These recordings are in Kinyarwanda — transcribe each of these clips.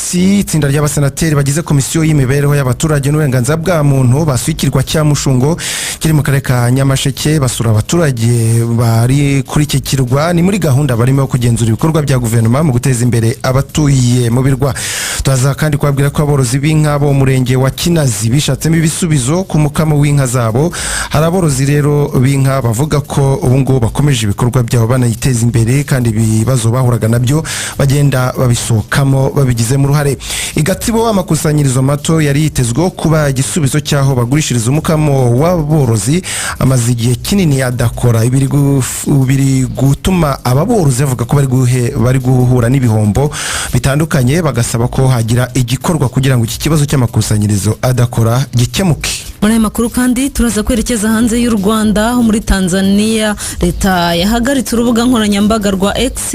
munsi itsinda ry'abasenateri bagize komisiyo y'imibereho y'abaturage n'uburenganzira bwa muntu baswikirwa Cyamushungo kiri mu karere ka Nyamasheke basura abaturage bari kuri iki kirwa. Ni muri gahunda barimo kugenzura ibikorwa bya guverinoma mu guteza imbere abatuye mu birwa. Twaza kandi kwabwira ko aborozi b'inka bo murenge wa Kinazi bishatsemo ibisubizo ku mukamo w'inka zabo. Hari aborozi rero b'inka bavuga ko ubu ngubu bakomeje ibikorwa byabo banayiteza imbere kandi ibibazo bahuraga nabyo bagenda babisohokamo babigizemo uruhare. Igatsibo amakusanyirizo mato yari yitezweho kuba igisubizo cyaho bagurishiriza umukamo w'aborozi amaze igihe kinini adakora. Biri gutuma ababorozi bavuga ko bari guhura n'ibihombo bitandukanye, bagasaba ko hagira igikorwa kugira ngo iki kibazo cy'amakusanyirizo adakora gikemuke. Muri aya makuru kandi turaza kwerekeza hanze y'u Rwanda, aho muri Tanzania leta yahagaritse urubuga nkoranyambaga rwa X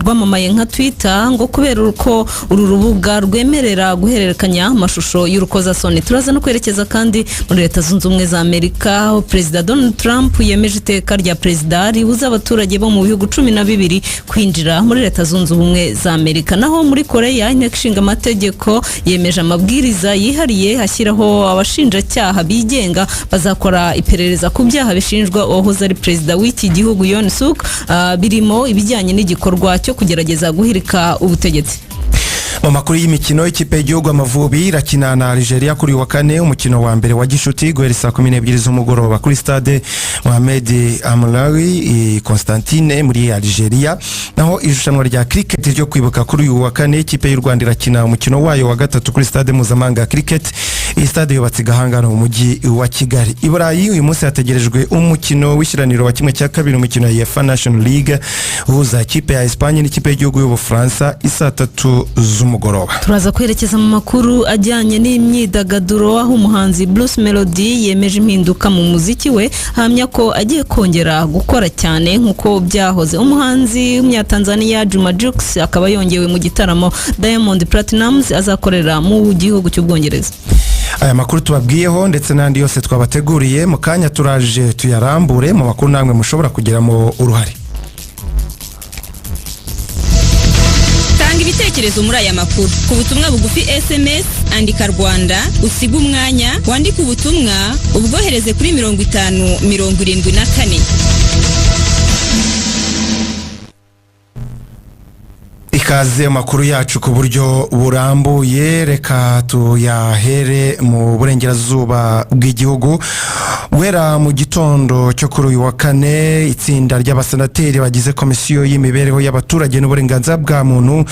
rwamamaye nka Twitter ngo kubera uko uru rubuga rwemerera guhererekanya amashusho y'urukozasoni. Turaza no kwerekeza kandi muri Leta Zunze Ubumwe za Amerika, aho Perezida Donald Trump yemeje iteka rya perezida ribuza abaturage bo mu bihugu 12 kwinjira muri Leta Zunze Ubumwe za Amerika. Naho muri Korea inteko ishinga amategeko yemeje amabwiriza yihariye hashyiraho abashinjacyaha bigenga bazakora iperereza ku byaha bishinjwa uwahoze ari perezida w'iki gihugu Yoon Suk, birimo ibijyanye n'igikorwa cyo kugerageza guhirika ubutegetsi. Mu makuru y'imikino, ikipe y'igihugu Amavubi irakina na Algeria kuri wa kane, umukino wa mbere wa gishuti guhera saa 12 z'umugoroba kuri stade Mohamed Amlawi Constantine muri Algeria. Naho irushanwa rya cricket ryo kwibuka kuri uyu wa kane, ikipe y'u Rwanda irakina umukino wayo wa gatatu kuri stade mpuzamahanga cricket. Iyi stade yubatse Gahanga mu mujyi wa Kigali. I Burayi uyu munsi hategerejwe umukino w'ishyiraniro wa kimwe cya kabiri umukino ya UEFA National League uhuza ikipe ya Espagne n'ikipe y'igihugu y'Ubufaransa isaa 3 z'umugoroba. Turaza kwerekeza mu makuru ajyanye n'imyidagaduro, aho umuhanzi Bruce Melody yemeje impinduka mu muziki we, hamya ko agiye kongera gukora cyane nkuko byahoze. Umuhanzi w'Umunyatanzania Juma Jux akaba yongewe mu gitaramo Diamond Platnumz azakorera mu gihugu cy'Ubwongereza. Aya makuru tubabwiyeho ndetse n'andi yose twabateguriye mu kanya turaje tuyarambure mu makuru namwe mushobora kugeramo uruhare. Tanga ibitekerezo muri aya makuru ku butumwa bugufi SMS andika Rwanda usiga umwanya wandika ubutumwa ubwohereze kuri 5074. Ikaze makuru yacu ku buryo burambuye, reka tuyahere mu burengerazuba bw'igihugu. Guhera mu gitondo cyo kuri uyu wa kane, itsinda ry'abasenateri bagize komisiyo y'imibereho y'abaturage n'uburenganzira bwa muntu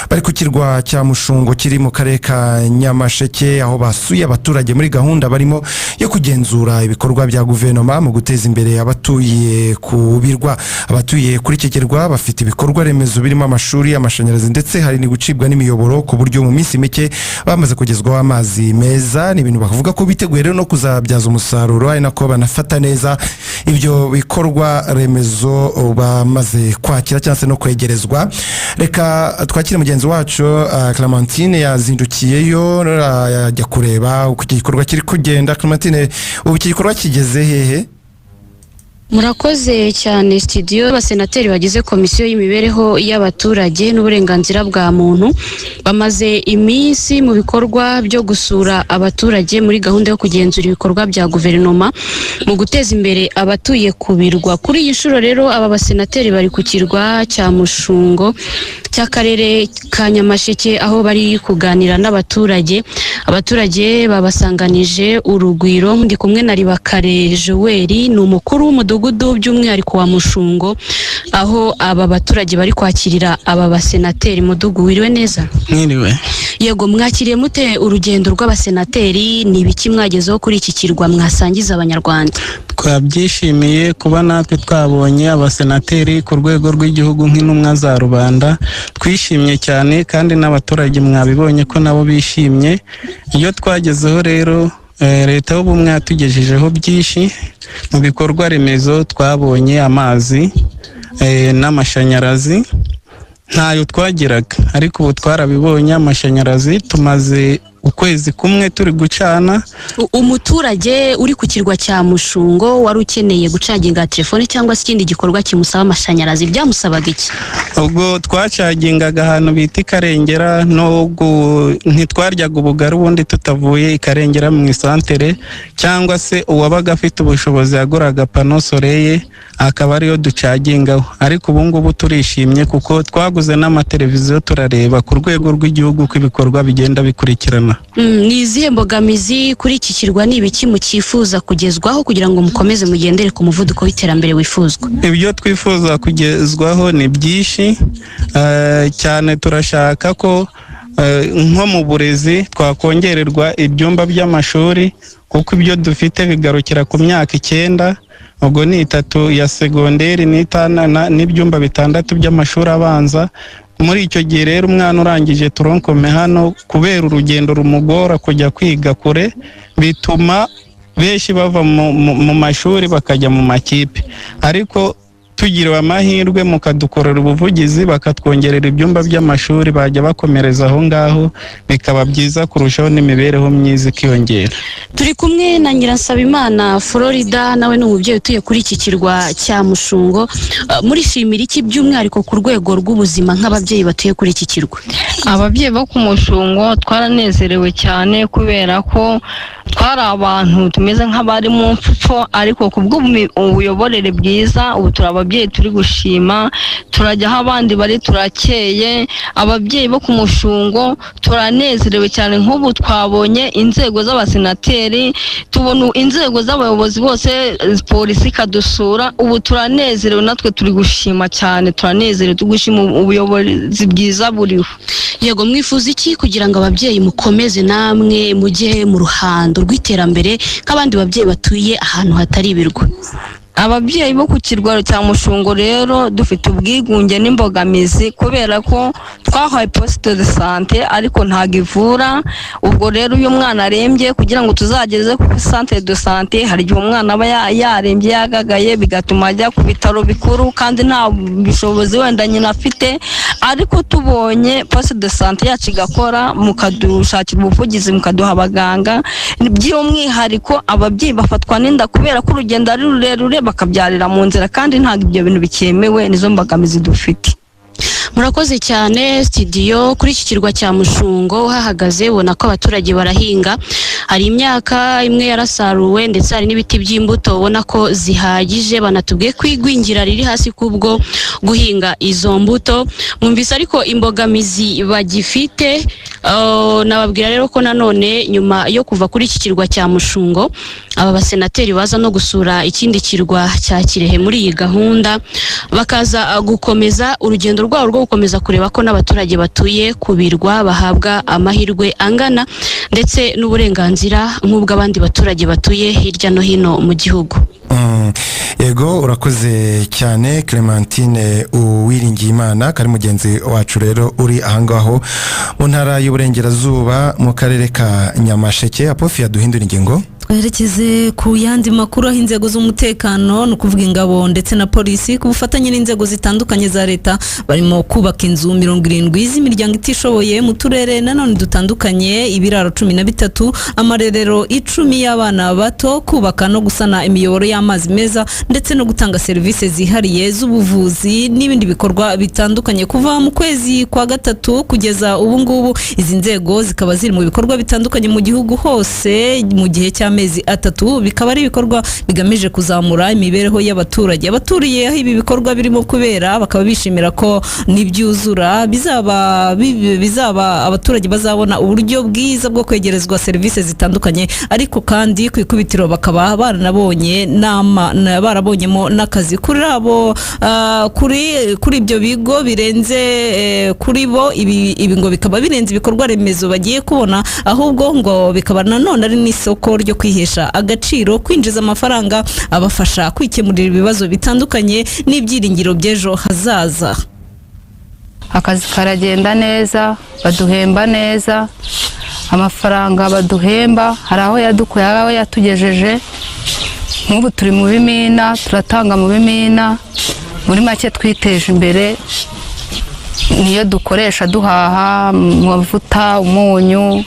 bari ku kirwa cya Mushungo kiri mu karere ka Nyamasheke, aho basuye abaturage muri gahunda barimo yo kugenzura ibikorwa bya guverinoma mu guteza imbere abatuye ku birwa. Abatuye kuri iki kirwa bafite ibikorwa remezo birimo amashuri, amashanyarazi ndetse hari ni gucibwa n'imiyoboro ku buryo mu minsi mike bamaze kugezwaho amazi meza. Ni ibintu bavuga ko biteguye rero no kuzabyaza umusaruro, ari nako banafata neza ibyo bikorwa remezo bamaze kwakira cyangwa se no kwegerezwa. Reka twakire mugenzi wacu Clementine yazindukiyeyo yajya kureba uko iki gikorwa kiri kugenda. Clementine, ubu iki gikorwa kigeze hehe? Murakoze cyane. Studio abasenateri bagize komisiyo y'imibereho y'abaturage n'uburenganzira bwa muntu bamaze iminsi mu bikorwa byo gusura abaturage muri gahunda yo kugenzura ibikorwa bya guverinoma mu guteza imbere abatuye ku birwa. Kuri iyi nshuro rero aba basenateri bari ku kirwa cya Mushungo cy'akarere ka Nyamasheke, aho bari kuganira n'abaturage. Abaturage babasanganije urugwiro. Ndi kumwe na Ribakare Joel, ni umukuru w'umudugudu by'umwihariko wa Mushungo, aho aba baturage bari kwakirira aba basenateri. Mudugu, wiriwe neza? Mwiriwe. Yego, mwakiriye mute urugendo rw'abasenateri? Ni biki mwagezeho kuri iki kirwa mwasangiza abanyarwanda? Twabyishimiye kuba natwe twabonye abasenateri ku rwego rw'igihugu nk'intumwa za rubanda. Twishimye cyane kandi n'abaturage mwabibonye ko nabo bishimye. Iyo twagezeho rero leta y'ubumwe yatugejejeho byinshi mu bikorwa remezo. Twabonye amazi n'amashanyarazi ntayo twagiraga, ariko ubu twarabibonye. Amashanyarazi tumaze ukwezi kumwe turi gucana. Umuturage uri ku kirwa cya Mushungo wari ukeneye gucaginga telefone cyangwa se ikindi gikorwa kimusaba amashanyarazi, byamusabaga iki? Ubwo twacagingaga ahantu bita Ikarengera, ntitwaryaga ubugari ubundi tutavuye Ikarengera mu isantere, cyangwa se uwabaga afite ubushobozi yaguraga pano soreye akaba ariyo ducagingaho. Ariko ubu ngubu turishimye kuko twaguze n'amateleviziyo turareba ku rwego rw'igihugu ko ibikorwa bigenda bikurikirana. Ni izihe mbogamizi kuri iki kirwa, ni ibiki mukifuza kugezwaho kugira ngo mukomeze mugendere ku muvuduko w'iterambere wifuzwa? Ibyo twifuza kugezwaho ni byinshi cyane. Turashaka ko nko mu burezi twakongererwa ibyumba by'amashuri, kuko ibyo dufite bigarukira ku myaka 9, ubwo ni 3 ya segonderi n'ibyumba 6 by'amashuri abanza. Muri icyo gihe rero umwana urangije toronkome hano, kubera urugendo rumugora kujya kwiga kure, bituma benshi bava mu mashuri bakajya mu makipe. Ariko tugiriwe amahirwe mukadukorera ubuvugizi bakatwongerera ibyumba by'amashuri, bajya bakomereza aho ngaho, bikaba byiza kurushaho n'imibereho myiza ikiyongera. Turi kumwe na Nyiransabimana Florida, nawe ni umubyeyi utuye kuri iki kirwa cya Mushungo. Murishimira iki by'umwihariko ku rwego rw'ubuzima nk'ababyeyi batuye kuri iki kirwa? Ababyeyi bo ku Mushungo twaranezerewe cyane, kubera ko twari abantu tumeze nk'abari mu mfupfo, ariko kubw'ubuyoborere bwiza ubu ababyeyi turi gushima, turajya aho abandi bari turakeye. Ababyeyi bo ku Mushungo turanezerewe cyane, nk'ubu twabonye inzego z'abasenateri, tubona inzego z'abayobozi bose, polisi ikadusura. Ubu turanezerewe, natwe turi gushima cyane, turanezerewe, tugushima ubuyobozi bwiza buriho. Yego, mwifuza iki kugira ngo ababyeyi mukomeze namwe mujye mu ruhando rw'iterambere nk'abandi babyeyi batuye ahantu hatari ibirwa? Ababyeyi bo ku kirwa cya Mushungo rero dufite ubwigunge n'imbogamizi, kubera ko twahaye poste de santé ariko ntago ivura. Ubwo rero uyu mwana arembye, kugira ngo tuzageze ku centre de santé, hari igihe umwana aba yarembye yagagaye, bigatuma ajya ku bitaro bikuru kandi nta bishobozi wenda nyina afite. Ariko tubonye poste de santé yacu igakora, mukadushakira ubuvugizi, mukaduha abaganga, by'umwihariko ababyeyi bafatwa n'inda kubera ko urugendo ari rurerure bakabyarira mu nzira, kandi ntabwo ibyo bintu bikemewe. Nizo mbogamizi dufite. Murakoze cyane. Studio kuri iki kirwa cya Mushungo uhahagaze ubona ko abaturage barahinga, hari imyaka imwe yarasaruwe ndetse hari n'ibiti by'imbuto ubona ko zihagije. Banatubwiye ko igwingira riri hasi kubwo guhinga izo mbuto. Mwumvise ariko imbogamizi bagifite. Nababwira rero ko nanone nyuma yo kuva kuri iki kirwa cya Mushungo, aba basenateri baza no gusura ikindi kirwa cya Kirehe muri iyi gahunda, bakaza gukomeza urugendo rwabo rwo gukomeza kureba ko n'abaturage batuye ku birwa bahabwa amahirwe angana ndetse n'uburenganzira nk'ubw'abandi baturage batuye hirya no hino mu gihugu. Yego, urakoze cyane Clementine Uwiringiyimana, kari mugenzi wacu rero uri ahangaho mu ntara y'Uburengerazuba mu karere ka Nyamasheke. Apofia, duhindura ingingo twerekeze ku yandi makuru, aho inzego z'umutekano no kuvuga ingabo ndetse na polisi ku bufatanye n'inzego zitandukanye za leta barimo kubaka inzu 70 z'imiryango itishoboye mu turere nanone dutandukanye, ibiraro 13, amarerero 10 y'abana bato, kubaka no gusana imiyoboro y'amazi meza ndetse no gutanga serivisi zihariye z'ubuvuzi n'ibindi bikorwa bitandukanye. Kuva mu kwezi kwa gatatu kugeza ubu ngubu, izi nzego zikaba ziri mu bikorwa bitandukanye mu gihugu hose mu gihe cy'amezi 3, bikaba ari ibikorwa bigamije kuzamura imibereho y'abaturage. Abaturiye aho ibi bikorwa birimo kubera bakaba bishimira ko nibyuzura bizaba abaturage bazabona uburyo bwiza bwo kwegerezwa serivisi zitandukanye, ariko kandi ku ikubitiro bakaba barabonyemo n'akazi kuri abo kuri ibyo bigo birenze kuri bo. Ibi ngo bikaba birenze ibikorwa remezo bagiye kubona, ahubwo ngo bikaba nanone ari n'isoko ryo kwihesha agaciro, kwinjiza amafaranga abafasha kwikemurira ibibazo bitandukanye n'ibyiringiro by'ejo hazaza. Akazi karagenda neza, baduhemba neza, amafaranga baduhemba hari aho yadukuye, aho yatugejeje. Nk'ubu turi mu bimina, turatanga mu bimina, muri make twiteje imbere, niyo dukoresha duhaha amavuta, umunyu,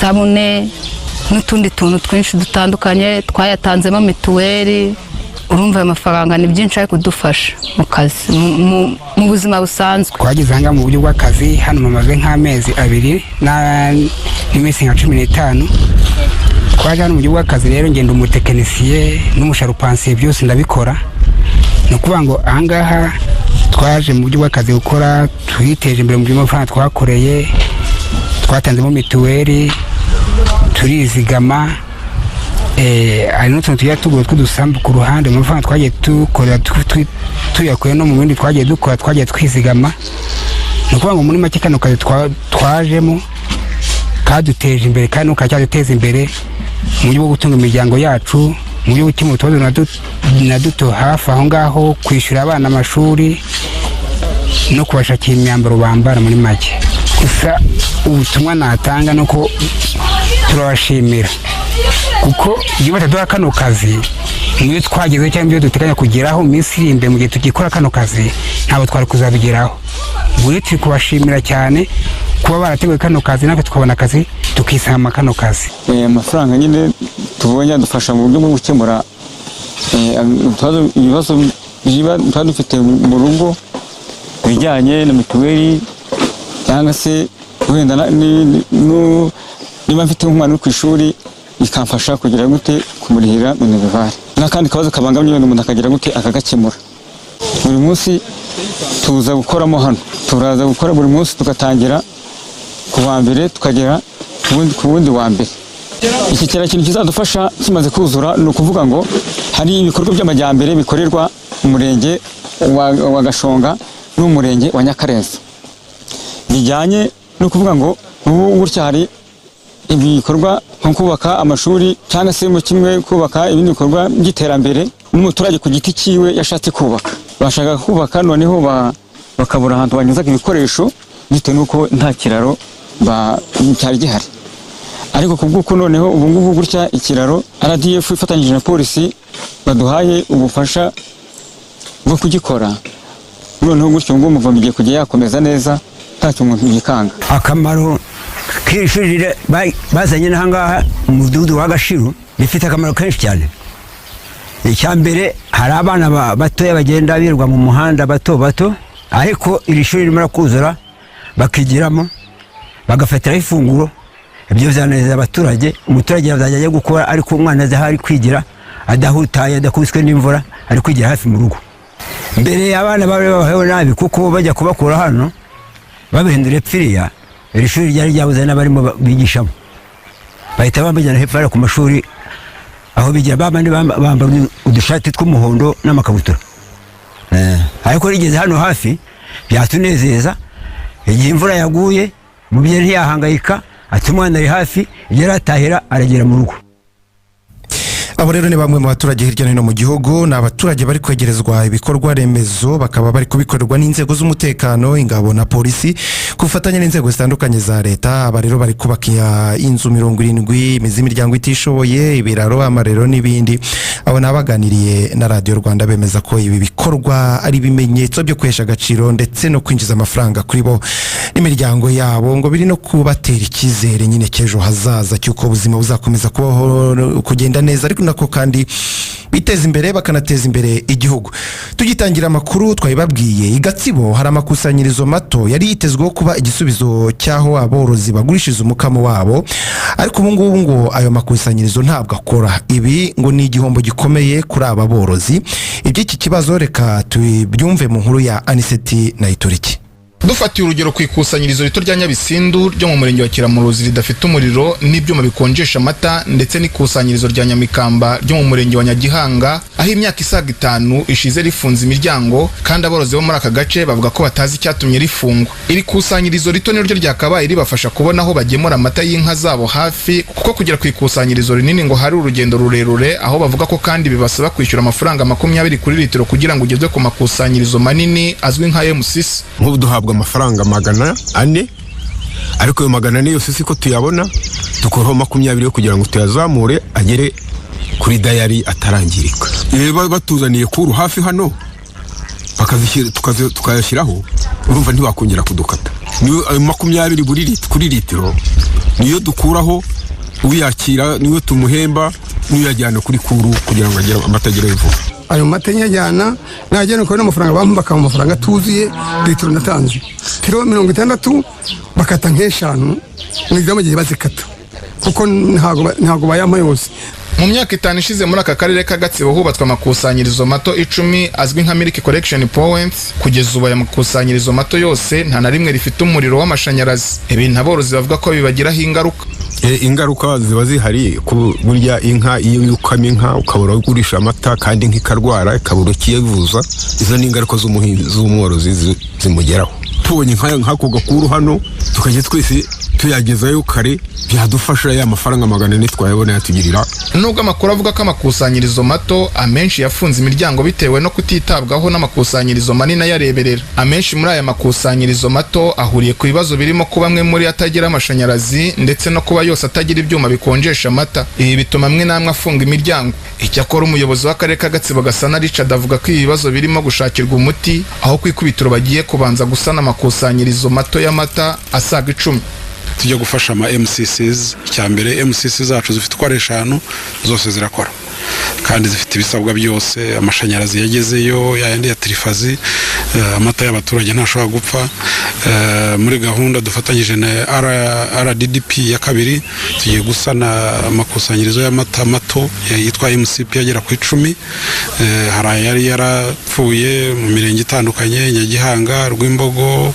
isabune n'utundi tuntu twinshi dutandukanye, twayatanzemo mituweli. Urumva ayo mafaranga ni byinshi ari kudufasha mu kazi, mu buzima busanzwe. Twageze aha mu buryo bw'akazi hano mumaze nk'amezi 2 n'iminsi nka 15. Twaje hano mu buryo bw'akazi rero ngenda umutekinisiye n'umusharupansiye byose ndabikora. No kuvuga ngo ahangaha twaje mu buryo bw'akazi gukora, twiteje imbere mu by'amafaranga twakoreye, twatanzemo mituweli, turizigama. Ari n'utuntu tujya tugura tw'udusambu ku ruhande, mu mafaranga twagiye dukorera tuyakuye no mu bindi twagiye dukora, twagiye twizigama. Ni ukuvuga ngo muri make kano kazi twajemo kaduteje imbere kandi nukacyaduteza imbere mu buryo bwo gutunga imiryango yacu, mu buryo gukemura utubazo na duto hafi aho ngaho, kwishyura abana amashuri no kubashakira imyambaro bambara muri make. Gusa ubutumwa natanga nuko turabashimira kuko iyo bataduha kano kazi niyo twagezeho cyangwa ibyo duteganya kugeraho mu minsi iri imbere mu gihe tugikora kano kazi ntabwo twari kuzabigeraho. Buri turi kubashimira cyane kuba barateguye kano kazi, natwe tukabona akazi tukisama kano kazi. Amafaranga nyine tubonye adufasha mu buryo bwo gukemura ibibazo tuba dufite mu rugo bijyanye na mituweli, cyangwa se wenda niba mfite nk'umwana uri ku ishuri ikamfasha kugira gute kumurihira minerivare, n'akandi kabazo kabangamye wenda umuntu akagira gute akagakemura. Buri munsi tuza gukoramo hano, turaza gukora buri munsi tugatangira ku wa mbere tukagera ku wundi wa mbere. Iki kira kintu kizadufasha kimaze kuzura, ni ukuvuga ngo hari ibikorwa by'amajyambere bikorerwa mu murenge wa Gashonga n'umurenge wa Nyakarenzi bijyanye no kuvuga ngo ubu gutya hari ibikorwa nko kubaka amashuri cyangwa se mu kimwe kubaka ibindi bikorwa by'iterambere n'umuturage ku giti cyiwe yashatse kubaka. Bashaka kubaka noneho bakabura ahantu banyuzaga ibikoresho bitewe n'uko nta kiraro cyari gihari, ariko kubw'uko noneho ubu ngubu gutya ikiraro RDF ifatanyije na polisi baduhaye ubufasha bwo kugikora, noneho gutyo ngo umuvomyi igiye kujya yakomeza neza ntacyo umuntu yikanga. Akamaro k'ishuri bazanye n'ahangaha mu mudugudu wa Gashiru bifite akamaro kenshi cyane. Icyambere hari abana batoya bagenda birirwa mu muhanda bato, ariko iri shuri rimara kuzura bakigiramo bagafatiraho ifunguro. Ibyo byanezeza abaturage, umuturage yazajya gukora ariko umwana azahari kwigira adahutaye, adakubiswe n'imvura, ari kwigira hafi mu rugo. Mbere abana bari babayeho nabi kuko bajya kubakura hano babihindura epfiriya, iri shuri ryari ryabuze n'abarimo bigishamo, bahita bambajyana hepfo ku mashuri aho bigira babandi bambara udushati tw'umuhondo n'amakabutura. Ariko rigeze hano hafi byatunezeza, igihe imvura yaguye umubyeyi ntiyahangayika, ati umwana ari hafi, igihe aratahira aragera mu rugo. Abo rero ni bamwe mu baturage hirya no hino mu gihugu, ni abaturage bari kwegerezwa ibikorwa remezo, bakaba bari kubikorerwa n'inzego z'umutekano, ingabo na polisi ku bufatanye n'inzego zitandukanye za leta. Aba rero bari kubaka inzu 70 imizi imiryango itishoboye, ibiraro, amarero n'ibindi. Abo nabaganiriye na Radio Rwanda bemeza ko ibi bikorwa ari bimenyetso byo kwesha agaciro ndetse no kwinjiza amafaranga kuri bo n'imiryango yabo, ngo biri no kubatera icyizere nyine cy'ejo hazaza cy'uko ubuzima buzakomeza kubaho kugenda neza, ariko nako kandi biteza imbere bakanateza imbere igihugu. Tugitangira amakuru twabibabwiye, i Gatsibo hari amakusanyirizo mato yari yitezweho kuba igisubizo cyaho aborozi bagurishije umukamo wabo, ariko ubu ngubu ngo ayo makusanyirizo ntabwo akora. Ibi ngo ni igihombo gikomeye kuri aba borozi. Iby'iki kibazo reka tubyumve mu nkuru ya Aniseti Nayituriki. Dufatiye urugero ku ikusanyirizo rito rya Nyabisindu ryo mu murenge wa Kiramuruzi ridafite umuriro n'ibyuma bikonjesha amata, ndetse n'ikusanyirizo rya Nyamikamba ryo mu murenge wa Nyagihanga, aho imyaka isaga 5 ishize rifunze imiryango, kandi aborozi bo muri aka gace bavuga ko batazi icyatumye rifungwa. Iri kusanyirizo rito niryo ryakabaye ribafasha kubona aho bagemura amata y'inka zabo hafi, kuko kugera ku ikusanyirizo rinini ngo hari urugendo rurerure, aho bavuga ko kandi bibasaba kwishyura amafaranga 20 kuri litiro kugira ngo ugezwe ku makusanyirizo manini azwi nka MCC. Nk'ubu duhabwa amafaranga 400, ariko ayo 400 yose siko tuyabona, tukuraho 20 yo kugira ngo tuyazamure agere kuri dayari atarangirika. Reba batuzaniye kuru hafi hano bakazishyira tukayashyiraho, urumva ntibakongera kudukata. Niyo 20 kuri litiro niyo dukuraho uyakira niwe tumuhemba n'uyajyana kuri kuru kugira ngo agire amata agere vuba. Ayo mata nyajyana najyana ko n'amafaranga bampa bakaba amafaranga tuziye litiro natanze kilo 60 bakata nk'eshanu mu gihe bazikata kuko ntago bayama yose. Mu myaka 5 ishize muri aka karere ka Gatsibo hubatswe amakusanyirizo mato 10 azwi nka Milk Collection Points. Kugeza ubu aya makusanyirizo mato yose nta na rimwe rifite umuriro w'amashanyarazi. Ibintu aborozi bavuga ko bibagiraho ingaruka. Ingaruka ziba zihari ku burya inka iyo ukama inka ukabura ugurisha amata kandi nk'ikarwara ikabura kiyevuza, izo ni ingaruka z'umworozi zimugeraho. Tubonye nk'ako gakuru hano tukajye twese tuyagezayo kare byadufasha ya mafaranga 400 twayabona yatugirira. Nubwo amakuru avuga ko amakusanyirizo mato amenshi yafunze imiryango bitewe no kutitabwaho n'amakusanyirizo manini yareberera. Amenshi muri aya makusanyirizo mato ahuriye ku bibazo birimo kuba bamwe muri atagira amashanyarazi ndetse no kuba yose atagira ibyuma bikonjesha amata. Ibi bituma amwe namwe afunga imiryango. Icyakora umuyobozi w'akarere ka Gatsibo Gasana Richard avuga ko ibibazo birimo gushakirwa umuti aho kwikubitiro bagiye kubanza gusana amakusanyirizo mato y'amata asaga 10. Tujya gufasha ama MCCs. Icyambere MCC zacu zifite uko ari 5 zose zirakora kandi zifite ibisabwa byose, amashanyarazi yagezeyo yandi ya trifazi, amata y'abaturage ntashobora gupfa. Muri gahunda dufatanyije na RDDP ya kabiri tugiye gusana amakusanyirizo y'amata mato yitwa MCP yagera ku 10. Hari yari yarapfuye mu mirenge itandukanye, Nyagihanga, Rwimbogo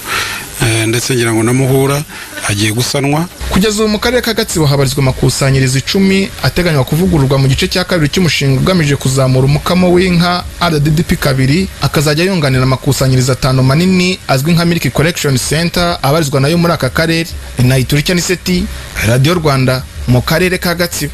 ndetse ngira ngo na Muhura agiye gusanwa. Kugeza ubu mu karere ka Gatsibo habarizwa amakusanyirizo 10 ateganywa kuvugururwa mu gice cya kabiri cy'umushinga ugamije kuzamura umukamo w'inka. RDDP kabiri akazajya yunganira amakusanyirizo 5 manini azwi nka Milk Collection Center abarizwa nayo muri aka karere. Nayituriki Aniseti, Radio Rwanda mu karere ka Gatsibo.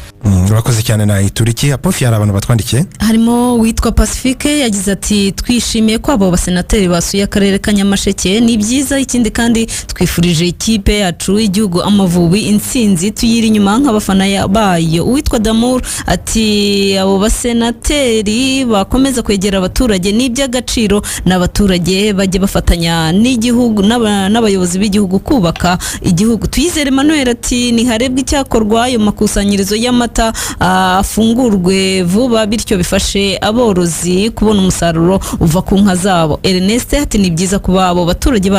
Urakoze cyane Nayituriki. Apofi hari abantu batwandikiye, harimo witwa Pacifique yagize ati twishimiye ko abo basenateri basuye akarere ka Nyamasheke, ni byiza. Ikindi kandi twifurije ikipe yacu y'igihugu Amavubi intsinzi, tuyiri inyuma nk'abafana bayo. Uwitwa Damour ati abo basenateri bakomeza kwegera abaturage n'iby'agaciro, n'abaturage bajye bafatanya n'igihugu n'abayobozi b'igihugu kubaka igihugu. Tuyizere Emmanuel ati ni harebwe icyakorwa ayo makusanyirizo y'amata afungurwe vuba bityo bifashe aborozi kubona umusaruro uva ku nka zabo. Ernest ati ni byiza kuba abo baturage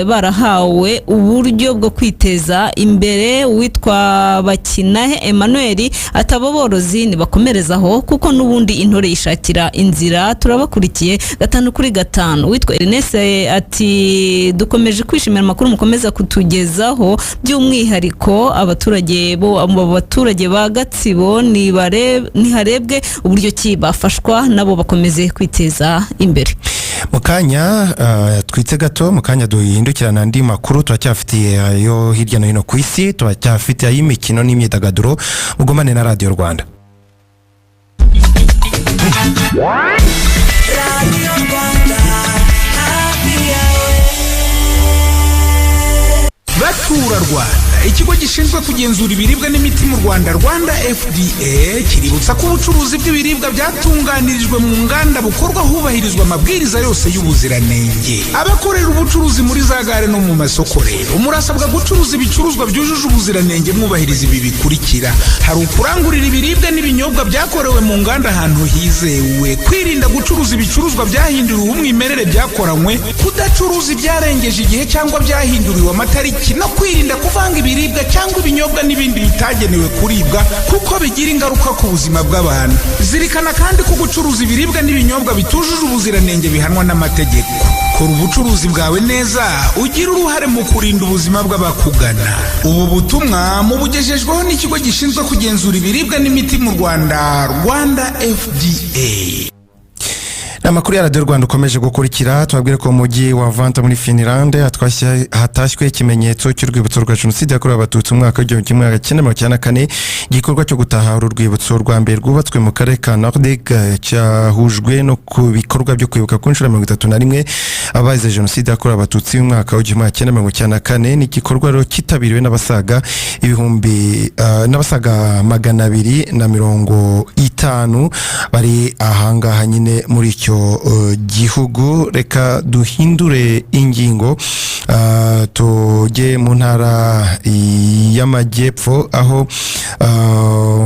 barahawe uburyo bwo kwiteza imbere. Uwitwa Bakinahe Emmanuel ati abo borozi nibakomerezaho kuko n'ubundi intore yishakira inzira, turabakurikiye 5/5. Uwitwa Ernest ati dukomeje kwishimira amakuru mukomeza kutugezaho, by'umwihariko abaturage ba Gatsibo niharebwe uburyo ki bafashwa nabo bakomeze kwiteza imbere. Mukanya twitse gato, mukanya duhindukirana andi makuru turacyafitiye ayo hirya no hino ku isi, turacyafitiye ay'imikino n'imyidagaduro. Mugumane na Radio Rwanda. Radio Rwanda Batura Rwanda, ikigo gishinzwe kugenzura ibiribwa n'imiti mu Rwanda, Rwanda FDA, kiributsa ko ubucuruzi bw'ibiribwa byatunganirijwe mu nganda bukorwa hubahirizwa amabwiriza yose y'ubuziranenge. Abakorera ubucuruzi muri za gare no mu masoko rero murasabwa gucuruza ibicuruzwa byujuje ubuziranenge mwubahiriza ibi bikurikira: hari ukurangurira ibiribwa n'ibinyobwa byakorewe mu nganda ahantu hizewe, kwirinda gucuruza ibicuruzwa byahinduriwe umwimerere byakoranywe, kudacuruza ibyarengeje igihe cyangwa byahinduriwe amatariki, no kwirinda kuvanga ibiribwa cyangwa ibinyobwa n'ibindi bitagenewe kuribwa kuko bigira ingaruka ku buzima bw'abantu. Zirikana kandi ko gucuruza ibiribwa n'ibinyobwa bitujuje ubuziranenge bihanwa n'amategeko. Kora ubucuruzi bwawe neza, ugira uruhare mu kurinda ubuzima bw'abakugana. Ubu butumwa mubugejejweho n'ikigo gishinzwe kugenzura ibiribwa n'imiti mu Rwanda, Rwanda FDA. Amakuru ya Radio Rwanda ukomeje gukurikira. Twabwire ko umujyi wa Vanta muri Finland hatashywe ikimenyetso cy'urwibutso rwa Jenoside yakorewe Abatutsi mu mwaka w'1994. Igikorwa cyo gutaha urwibutso rwa mbere rwubatswe mu karere ka Nordic cyahujwe no ku bikorwa byo kwibuka ku nshuro 31 abazize Jenoside yakorewe Abatutsi mu mwaka w'1994. Ni igikorwa rero kitabiriwe n'abasaga 250 bari ahangaha nyine muri icyo icyo gihugu. Reka duhindure ingingo tujye mu ntara y'amajyepfo aho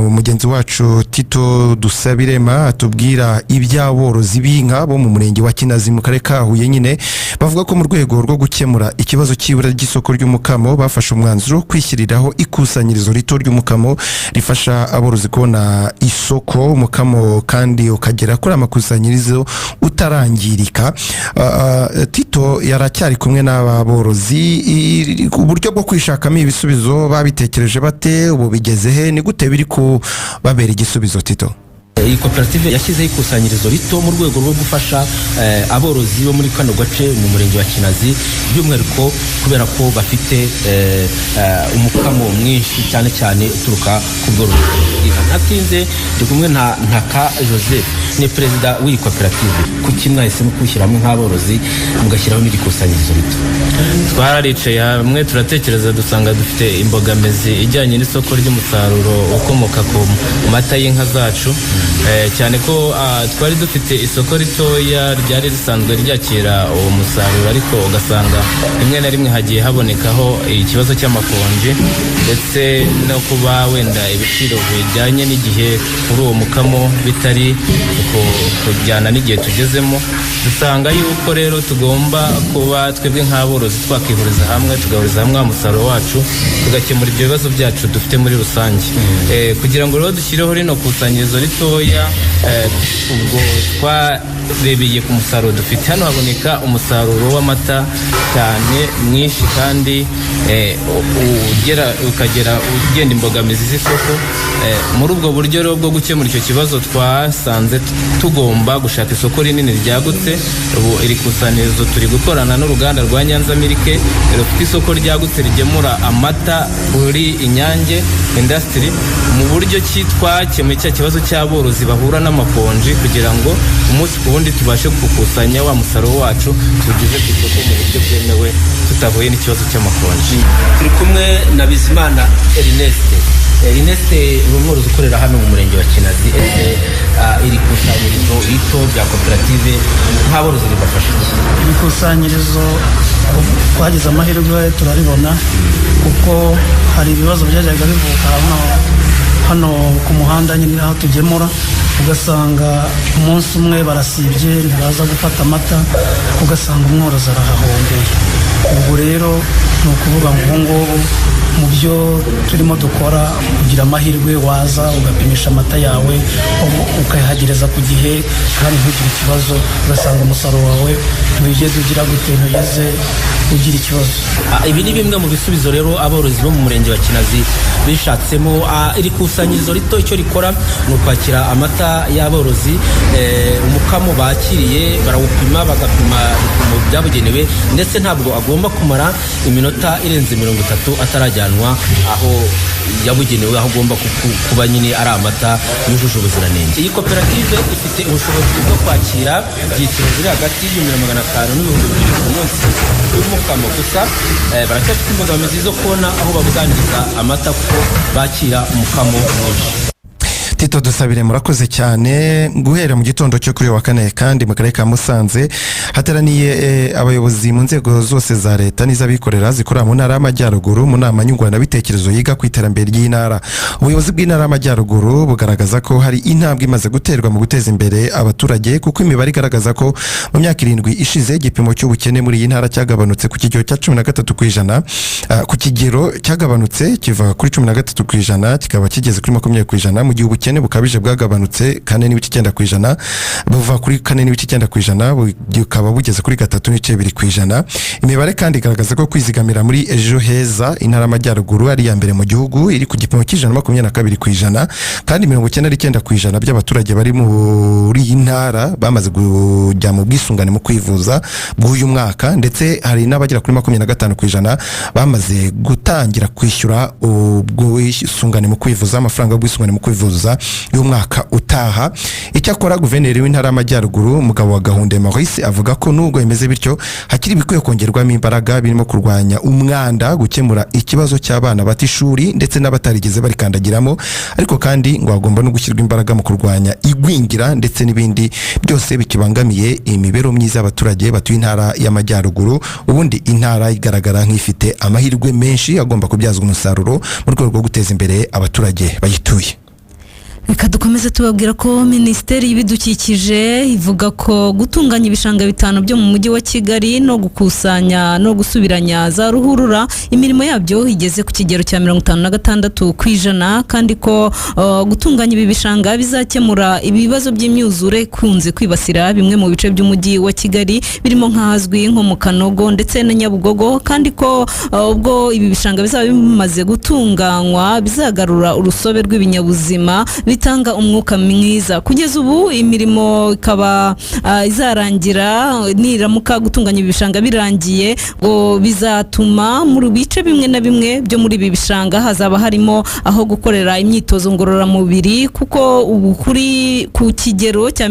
mugenzi wacu Tito Dusabirema atubwira iby'aborozi b'inka bo mu murenge wa Kinazi mu karere ka Huye nyine bavuga ko mu rwego rwo gukemura ikibazo cy'ibura ry'isoko ry'umukamo bafashe umwanzuro kwishyiriraho ikusanyirizo rito ry'umukamo rifasha aborozi kubona isoko umukamo kandi ukagera kuri amakusanyirizo utarangirika. Tito yaracyari kumwe n'aborozi, uburyo bwo kwishakamo ibisubizo babitekereje bate, ubu bigeze he, ni gute biri kubabera igisubizo Tito? Iyi koperative yashyizeho ikusanyirizo rito mu rwego rwo gufasha aborozi bo muri kano gace mu murenge wa Kinazi, by'umwihariko kubera ko bafite umukamo mwinshi cyane cyane uturuka ku bworozi. Natinze ndi kumwe na Ntaka Joseph, ni perezida w'iyi koperative. Kuki mwahisemo kwishyiramo nk'aborozi mugashyiraho n'iri kusanyirizo rito? Twararicaye hamwe turatekereza dusanga dufite imbogamizi ijyanye n'isoko ry'umusaruro ukomoka ku mata y'inka zacu, cyane ko twari dufite isoko ritoya ryari risanzwe ryakira uwo musaruro, ariko ugasanga rimwe na rimwe hagiye habonekaho ikibazo cy'amakonje ndetse no kuba wenda ibiciro bijyanye n'igihe kuri uwo mukamo bitari kujyana n'igihe tugezemo. Dusanga yuko rero tugomba kuba twebwe nk'aborozi twakihuriza hamwe tugahuriza hamwe umusaruro wacu tugakemura ibyo bibazo byacu dufite muri rusange. Kugira ngo rero dushyireho rino kusanyirizo ritoya, ubwo twarebeye ku musaruro dufite. Hano haboneka umusaruro w'amata cyane mwinshi kandi ukagera ugenda imbogamizi z'isoko. Muri ubwo buryo rero bwo gukemura icyo kibazo twasanze tugomba gushaka isoko rinini ryagutse. Ubu iri kusanyirizo turi gukorana n'uruganda rwa Nyanza Milike rufite isoko ryagutse rigemura amata kuri Inyange Industry, mu buryo ki twakemuye cya kibazo cy'aborozi bahura n'amakonji kugira ngo umunsi ku wundi tubashe gukusanya wa musaruro wacu tugeze ku isoko mu buryo bwemewe tutahuye n'ikibazo cy'amakonji. Turi kumwe na Bizimana Ernest, umworozi ukorera hano mu murenge wa Kinazi. Iri kusanyirizo rito rya koperative nk'aborozi ribafasha iki? Iri kusanyirizo twagize amahirwe turaribona kuko hari ibibazo byajyaga bivuka hano ku muhanda nyine aho tugemura, ugasanga umunsi umwe barasibye ntibaza gufata amata, ugasanga umworozi arahahombeye. Ubwo rero ni ukuvuga ngo ubu ngubu mu byo turimo dukora kugira amahirwe waza ugapimisha amata yawe ukayahagereza ku gihe kandi ntugire ikibazo, ugasanga umusaruro wawe ntugeze ugira gute, ntugeze ugira ikibazo. Ibi ni bimwe mu bisubizo rero aborozi bo mu murenge wa Kinazi bishatsemo. Iri kusanyirizo rito icyo rikora ni ukwakira amata y'aborozi, umukamo bakiriye barawupima, bagapima ibipimo byabugenewe, ndetse ntabwo agomba kumara iminota irenze 30 atarajyanwa aho yabugenewe, aho agomba kuba nyine ari amata yujuje ubuziranenge. Iyi koperative ifite ubushobozi bwo kwakira ibyiciro biri hagati y'500 n'ibihumbi 2,000 ku munsi y'umukamo. Gusa baracyafite imbogamizi zo kubona aho babuganiza amata kuko bakira umukamo mwinshi. Tito Dusabire murakoze cyane. Guhera mu gitondo cyo kuri wa kane kandi mu karere ka Musanze hateraniye abayobozi mu nzego zose za leta n'iz'abikorera zikorera mu ntara y'Amajyaruguru mu nama nyunguranabitekerezo yiga ku iterambere ry'intara. Ubuyobozi bw'intara y'Amajyaruguru bugaragaza ko hari intambwe imaze guterwa mu guteza imbere abaturage, kuko imibare igaragaza ko mu myaka 7 ishize igipimo cy'ubukene muri iyi ntara cyagabanutse ku kigero cya 13%, ku kigero cyagabanutse kiva kuri 13% kikaba kigeze kuri 20% mu gihe ubukene bukabije bwagabanutse 4.9%, buva kuri 4.9% bukaba bugeze kuri 3.2%. Imibare kandi igaragaza ko kwizigamira muri Ejo Heza intara y'Amajyaruguru ari ya mbere mu gihugu, iri ku gipimo cy'22% kandi 99% by'abaturage bari muri iyi ntara bamaze kujya mu bwisungane mu kwivuza bw'uyu mwaka, ndetse hari n'abagera kuri 25% bamaze gutangira kwishyura ubwisungane mu kwivuza, amafaranga y'ubwisungane mu kwivuza mpera y'umwaka utaha. Icyakora guverineri w'intara y'Amajyaruguru Mugabo wa Gahunde Maurice avuga ko nubwo imeze bityo hakiri bikwiye kongerwamo imbaraga birimo kurwanya umwanda, gukemura ikibazo cy'abana batishuri ndetse n'abatarigeze barikandagiramo, ariko kandi ngo hagomba no gushyirwa imbaraga mu kurwanya igwingira ndetse n'ibindi byose bikibangamiye imibereho myiza y'abaturage batuye intara y'Amajyaruguru. Ubundi intara igaragara nk'ifite amahirwe menshi agomba kubyazwa umusaruro mu rwego rwo guteza imbere abaturage bayituye. Reka dukomeze tubabwira ko Minisiteri y'Ibidukikije ivuga ko gutunganya ibishanga 5 byo mu mujyi wa Kigali no gukusanya no gusubiranya za ruhurura imirimo yabyo igeze ku kigero cya 56% kandi ko gutunganya ibi bishanga bizakemura ibibazo by'imyuzure kunze kwibasira bimwe mu bice by'umujyi wa Kigali birimo nk'ahazwi nko mu Kanogo ndetse na Nyabugogo, kandi ko ubwo ibi bishanga bizaba bimaze gutunganywa bizagarura urusobe rw'ibinyabuzima bitanga umwuka mwiza. Kugeza ubu imirimo ikaba izarangira niramuka gutunganya ibishanga birangiye, ngo bizatuma mu bice bimwe na bimwe byo muri ibi bishanga hazaba harimo aho gukorera imyitozo ngororamubiri, kuko ubu kuri ku kigero cya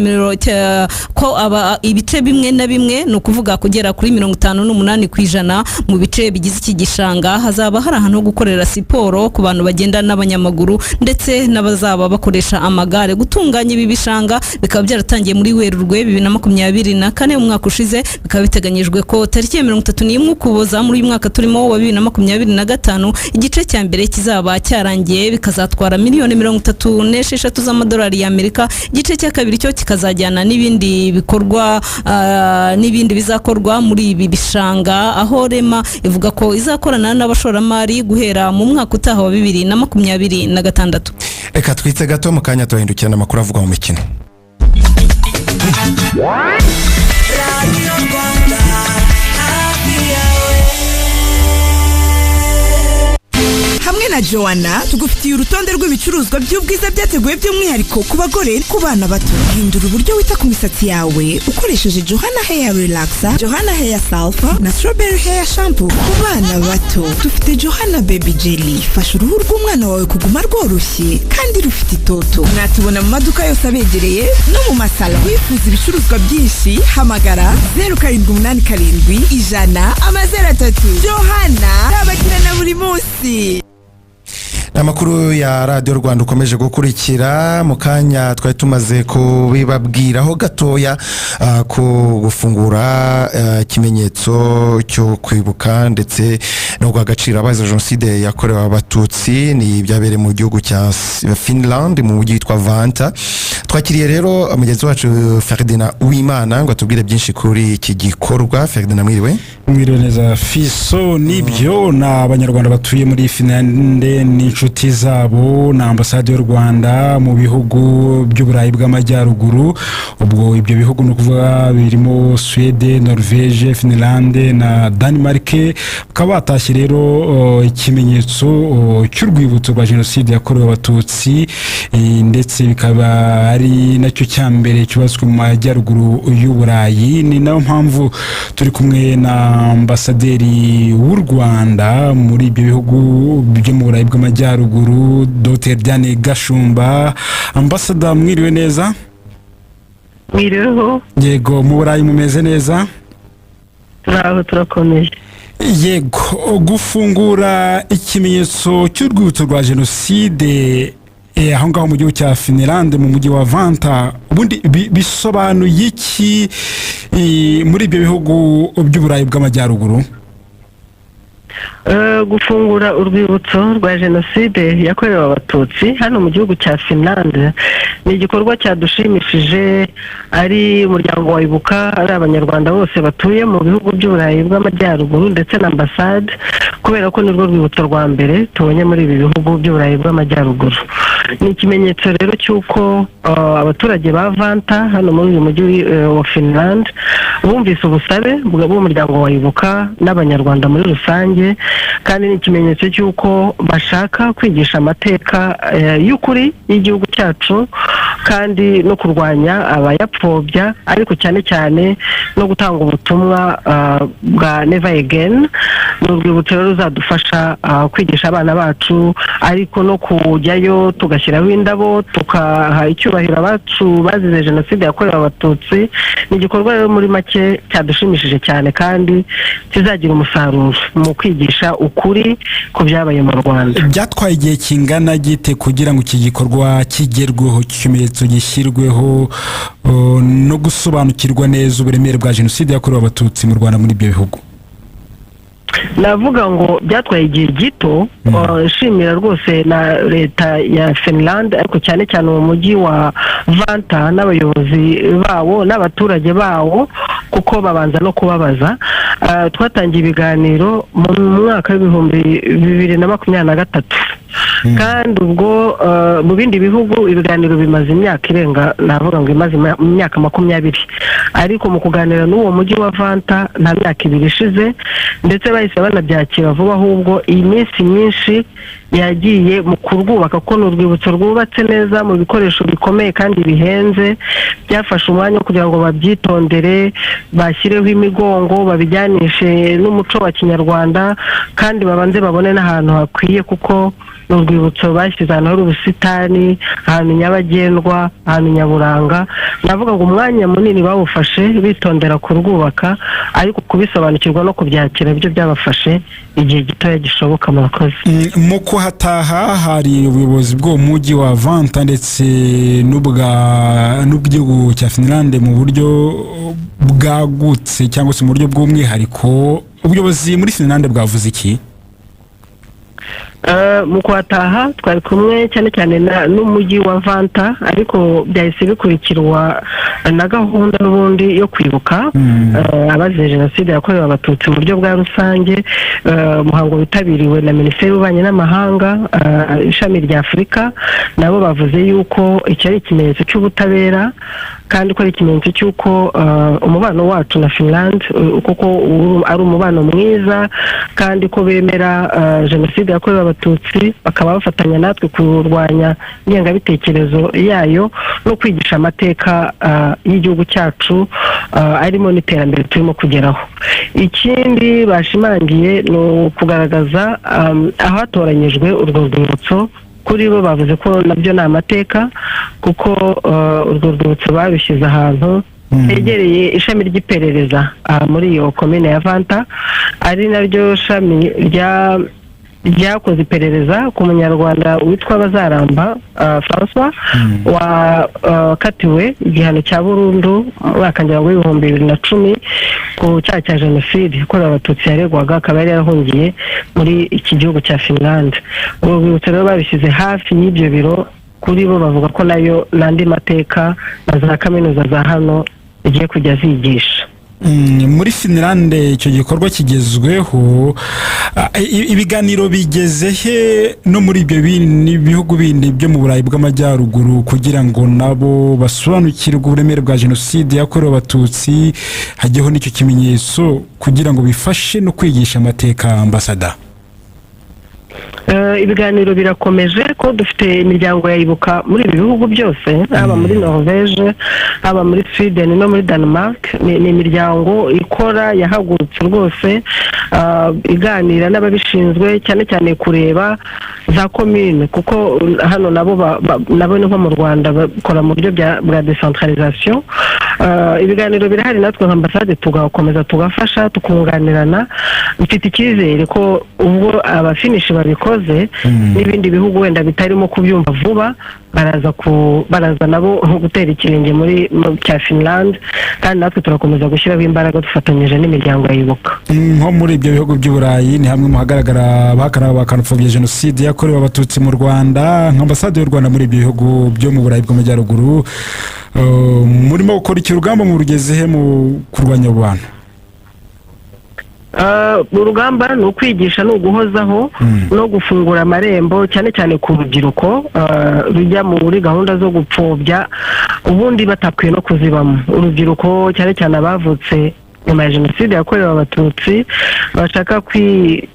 ko ibice bimwe na bimwe no kuvuga kugera kuri 58% mu bice bigize iki gishanga hazaba hari ahantu ho gukorera siporo ku bantu bagenda n'abanyamaguru ndetse n'abazaba bakoresha amagare. Gutunganya ibi bishanga bikaba byaratangiye muri Werurwe 2024 umwaka ushize, bikaba biteganyijwe ko tariki ya 31 Ukuboza muri uyu mwaka turimo wa 2025 igice cya mbere kizaba cyarangiye, bikazatwara miliyoni 36 z'amadolari y'Amerika. Igice cya kabiri cyo kikazajyana n'ibindi bikorwa n'ibindi bizakorwa muri ibi bishanga, aho Rema ivuga ko izakorana n'abashoramari guhera mu mwaka utaha wa 2026. Reka twitse gato mu kanya turahindukirana amakuru avuga mu mikino. Hamwe na Joanna tugufitiye urutonde rw'ibicuruzwa by'ubwiza byateguwe by'umwihariko ku bagore, ku bana bato. Hindura uburyo wita ku misatsi yawe ukoresheje Johanna Hair Relaxer, Johanna Hair Sulfur na Strawberry Hair Shampoo. Ku bana bato dufite Johanna Baby Jelly, fasha uruhu rw'umwana wawe kuguma rworoshye kandi rufite itoto. Mwatubona mu maduka yose abegereye no mu masalo. Wifuza ibicuruzwa byinshi, hamagara 0787 Johanna abagirana buri munsi. Amakuru ya Radio Rwanda ukomeje gukurikira. Mu kanya twari tumaze kubibabwiraho gatoya ko gufungura ikimenyetso cyo kwibuka ndetse no guhagacira abazize jenoside yakorewe abatutsi ni byabereye mu gihugu cya Finland mu mujyi witwa Vanta. Twakiriye rero mugenzi wacu Ferdinand Uwimana ngo atubwire byinshi kuri iki gikorwa. Ferdinand, mwiriwe? Mwiriwe neza Fiso. Nibyo na abanyarwanda batuye muri Finland n'inshuti zabo na ambasade y'u Rwanda mu bihugu by'uburayi bw'amajyaruguru. Ubwo ibyo bihugu no kuvuga birimo Sweden, Norvege, Finland na Denmark. Bakaba batashye rero ikimenyetso cy'urwibutso rwa jenoside yakorewe abatutsi, ndetse bikaba ari nacyo cyambere cyubatswe mu majyaruguru y'uburayi. Ni nayo mpamvu turi kumwe na ambasaderi w'u Rwanda muri ibyo bihugu byo mu burayi bw'amajyaruguru, Dr. Diane Gashumba. Ambasada, mwiriwe neza? Mwiriweho. Yego, mu burayi mumeze neza? Turakomeje. Yego, gufungura ikimenyetso cy'urwibutso rwa jenoside aho ngaho mu gihugu cya Finland mu mujyi wa Vanta, ubundi bisobanuye iki muri ibyo bihugu by'uburayi bw'amajyaruguru? Gufungura urwibutso rwa jenoside yakorewe abatutsi hano mu gihugu cya Finland ni igikorwa cyadushimishije. Ari umuryango wa Ibuka, ari abanyarwanda bose batuye mu bihugu by'uburayi bw'amajyaruguru ndetse na ambasade, kubera ko nirwo rwibutso rwa mbere tubonye muri ibi bihugu by'uburayi bw'amajyaruguru. Ni ikimenyetso rero cy'uko abaturage ba Vanta hano muri uyu mujyi wa Finland bumvise ubusabe bw'umuryango wa Ibuka n'abanyarwanda muri rusange, kandi ni ikimenyetso cy'uko bashaka kwigisha amateka y'ukuri y'igihugu cyacu kandi no kurwanya abayapfobya ariko cyane cyane no gutanga ubutumwa bwa Never Again. Ni urwibutso rero ruzadufasha kwigisha abana bacu ariko no kujyayo tugashyiraho indabo tukaha icyubahiro abacu bazize jenoside yakorewe abatutsi. Ni igikorwa rero muri make cyadushimishije cyane kandi kizagira umusaruro mu kwigisha ukuri ku byabaye mu Rwanda. Byatwaye igihe kingana gite kugira ngo iki gikorwa kigerweho, ikimenyetso gishyirweho no gusobanukirwa neza uburemere bwa jenoside yakorewe abatutsi mu Rwanda muri ibyo bihugu? Navuga ngo byatwaye igihe gito. Nshimira rwose na leta ya Finland ariko cyane cyane mu mujyi wa Vanta n'abayobozi bawo n'abaturage bawo kuko babanza no kubabaza. Twatangiye ibiganiro mu mwaka w'ibihumbi 2023 kandi ubwo mu bindi bihugu ibiganiro bimaze imyaka irenga, navuga ngo imaze imyaka 20, ariko mu kuganira n'uwo mujyi wa Vanta nta myaka 2 ishize ndetse bahise banabyakira vuba, ahubwo iyi minsi myinshi yagiye mu kurwubaka ko n'urwibutso rwubatse neza mu bikoresho bikomeye kandi bihenze. Byafashe umwanya kugira ngo babyitondere, bashyireho imigongo, babijyanishe n'umuco wa Kinyarwanda kandi babanze babone n'ahantu hakwiye kuko n'urwibutso bashyize ahantu hari ubusitani, ahantu nyabagendwa, ahantu nyaburanga. Navuga ngo umwanya munini bawufashe bitondera kurwubaka ariko kubisobanukirwa no kubyakira byo byabafashe igihe gitoya gishoboka. Murakoze. Mu kuhataha hari ubuyobozi bw'uwo mujyi wa Vanta ndetse n'ubw'igihugu cya Finland mu buryo bwagutse cyangwa se mu buryo bw'umwihariko. Ubuyobozi muri Finland bwavuze iki? Mu kuhataha twari kumwe cyane cyane n'umujyi wa Vanta ariko byahise bikurikirwa na gahunda n'ubundi yo kwibuka abazize jenoside yakorewe abatutsi mu buryo bwa rusange. Umuhango witabiriwe na Minisiteri y'Ububanyi n'Amahanga, ishami rya Afurika, nabo bavuze yuko iki ari ikimenyetso cy'ubutabera kandi ko ari ikimenyetso cy'uko umubano wacu na Finland kuko ari umubano mwiza kandi ko bemera jenoside yakorewe abatutsi bakaba bafatanya natwe kurwanya ingengabitekerezo yayo no kwigisha amateka y'igihugu cyacu arimo n'iterambere turimo kugeraho. Ikindi bashimangiye ni ukugaragaza ahatoranyijwe urwo rwibutso. Kuri bo bavuze ko nabyo ni amateka kuko urwo rwibutso babishyize ahantu hegereye ishami ry'iperereza muri iyo komine ya Vanta, ari naryo shami ryakoze iperereza ku munyarwanda witwa Bazaramba François wakatiwe igihano cya burundu mwaka w'ibihumbi 2010 ku cyaha cya jenoside yakorewe abatutsi yaregwaga, akaba yari yarahungiye muri iki gihugu cya Finland. Ubu rwibutso rero babishyize hafi y'ibyo biro. Kuri bo bavuga ko nayo n'andi mateka na za kaminuza za hano igiye kujya zigisha. Muri Finland icyo gikorwa kigezweho, ibiganiro bigeze he no muri ibyo bihugu bindi byo mu Burayi bw'Amajyaruguru kugira ngo nabo basobanukirwe uburemere bwa jenoside yakorewe abatutsi, hajyeho n'icyo kimenyetso kugira ngo bifashe no kwigisha amateka? Ambasada, ibiganiro birakomeje ko dufite imiryango yayibuka muri ibi bihugu byose, haba muri Norvège, haba muri Sweden no muri Denmark. Ni imiryango ikora yahagurutse rwose iganira n'ababishinzwe cyane cyane kureba za commune kuko hano nabo ni nko mu Rwanda bakora mu buryo bwa decentralisation. Ibiganiro birahari natwe nk'ambasade tugakomeza tugafasha tukunganirana. Mfite icyizere ko ubwo abafinishi babikoze n'ibindi bihugu wenda bitarimo kubyumva vuba baraza nabo gutera ikirenge muri cya Finland kandi natwe turakomeza gushyiraho imbaraga dufatanyije n'imiryango yayibuka. Nko muri ibyo bihugu by'Uburayi ni hamwe mu hagaragara bakanapfobya jenoside yakorewe abatutsi mu Rwanda. Nk'ambasade y'u Rwanda muri ibyo bihugu byo mu Burayi bw'Amajyaruguru murimo gukora iki rugamba mu rugezehe mu kurwanya abo bantu? Urugamba ni ukwigisha, ni uguhozaho no gufungura amarembo cyane cyane ku rubyiruko rujya muri gahunda zo gupfobya ubundi batakwiye no kuzibamo. Urubyiruko cyane cyane abavutse nyuma ya jenoside yakorewe abatutsi bashaka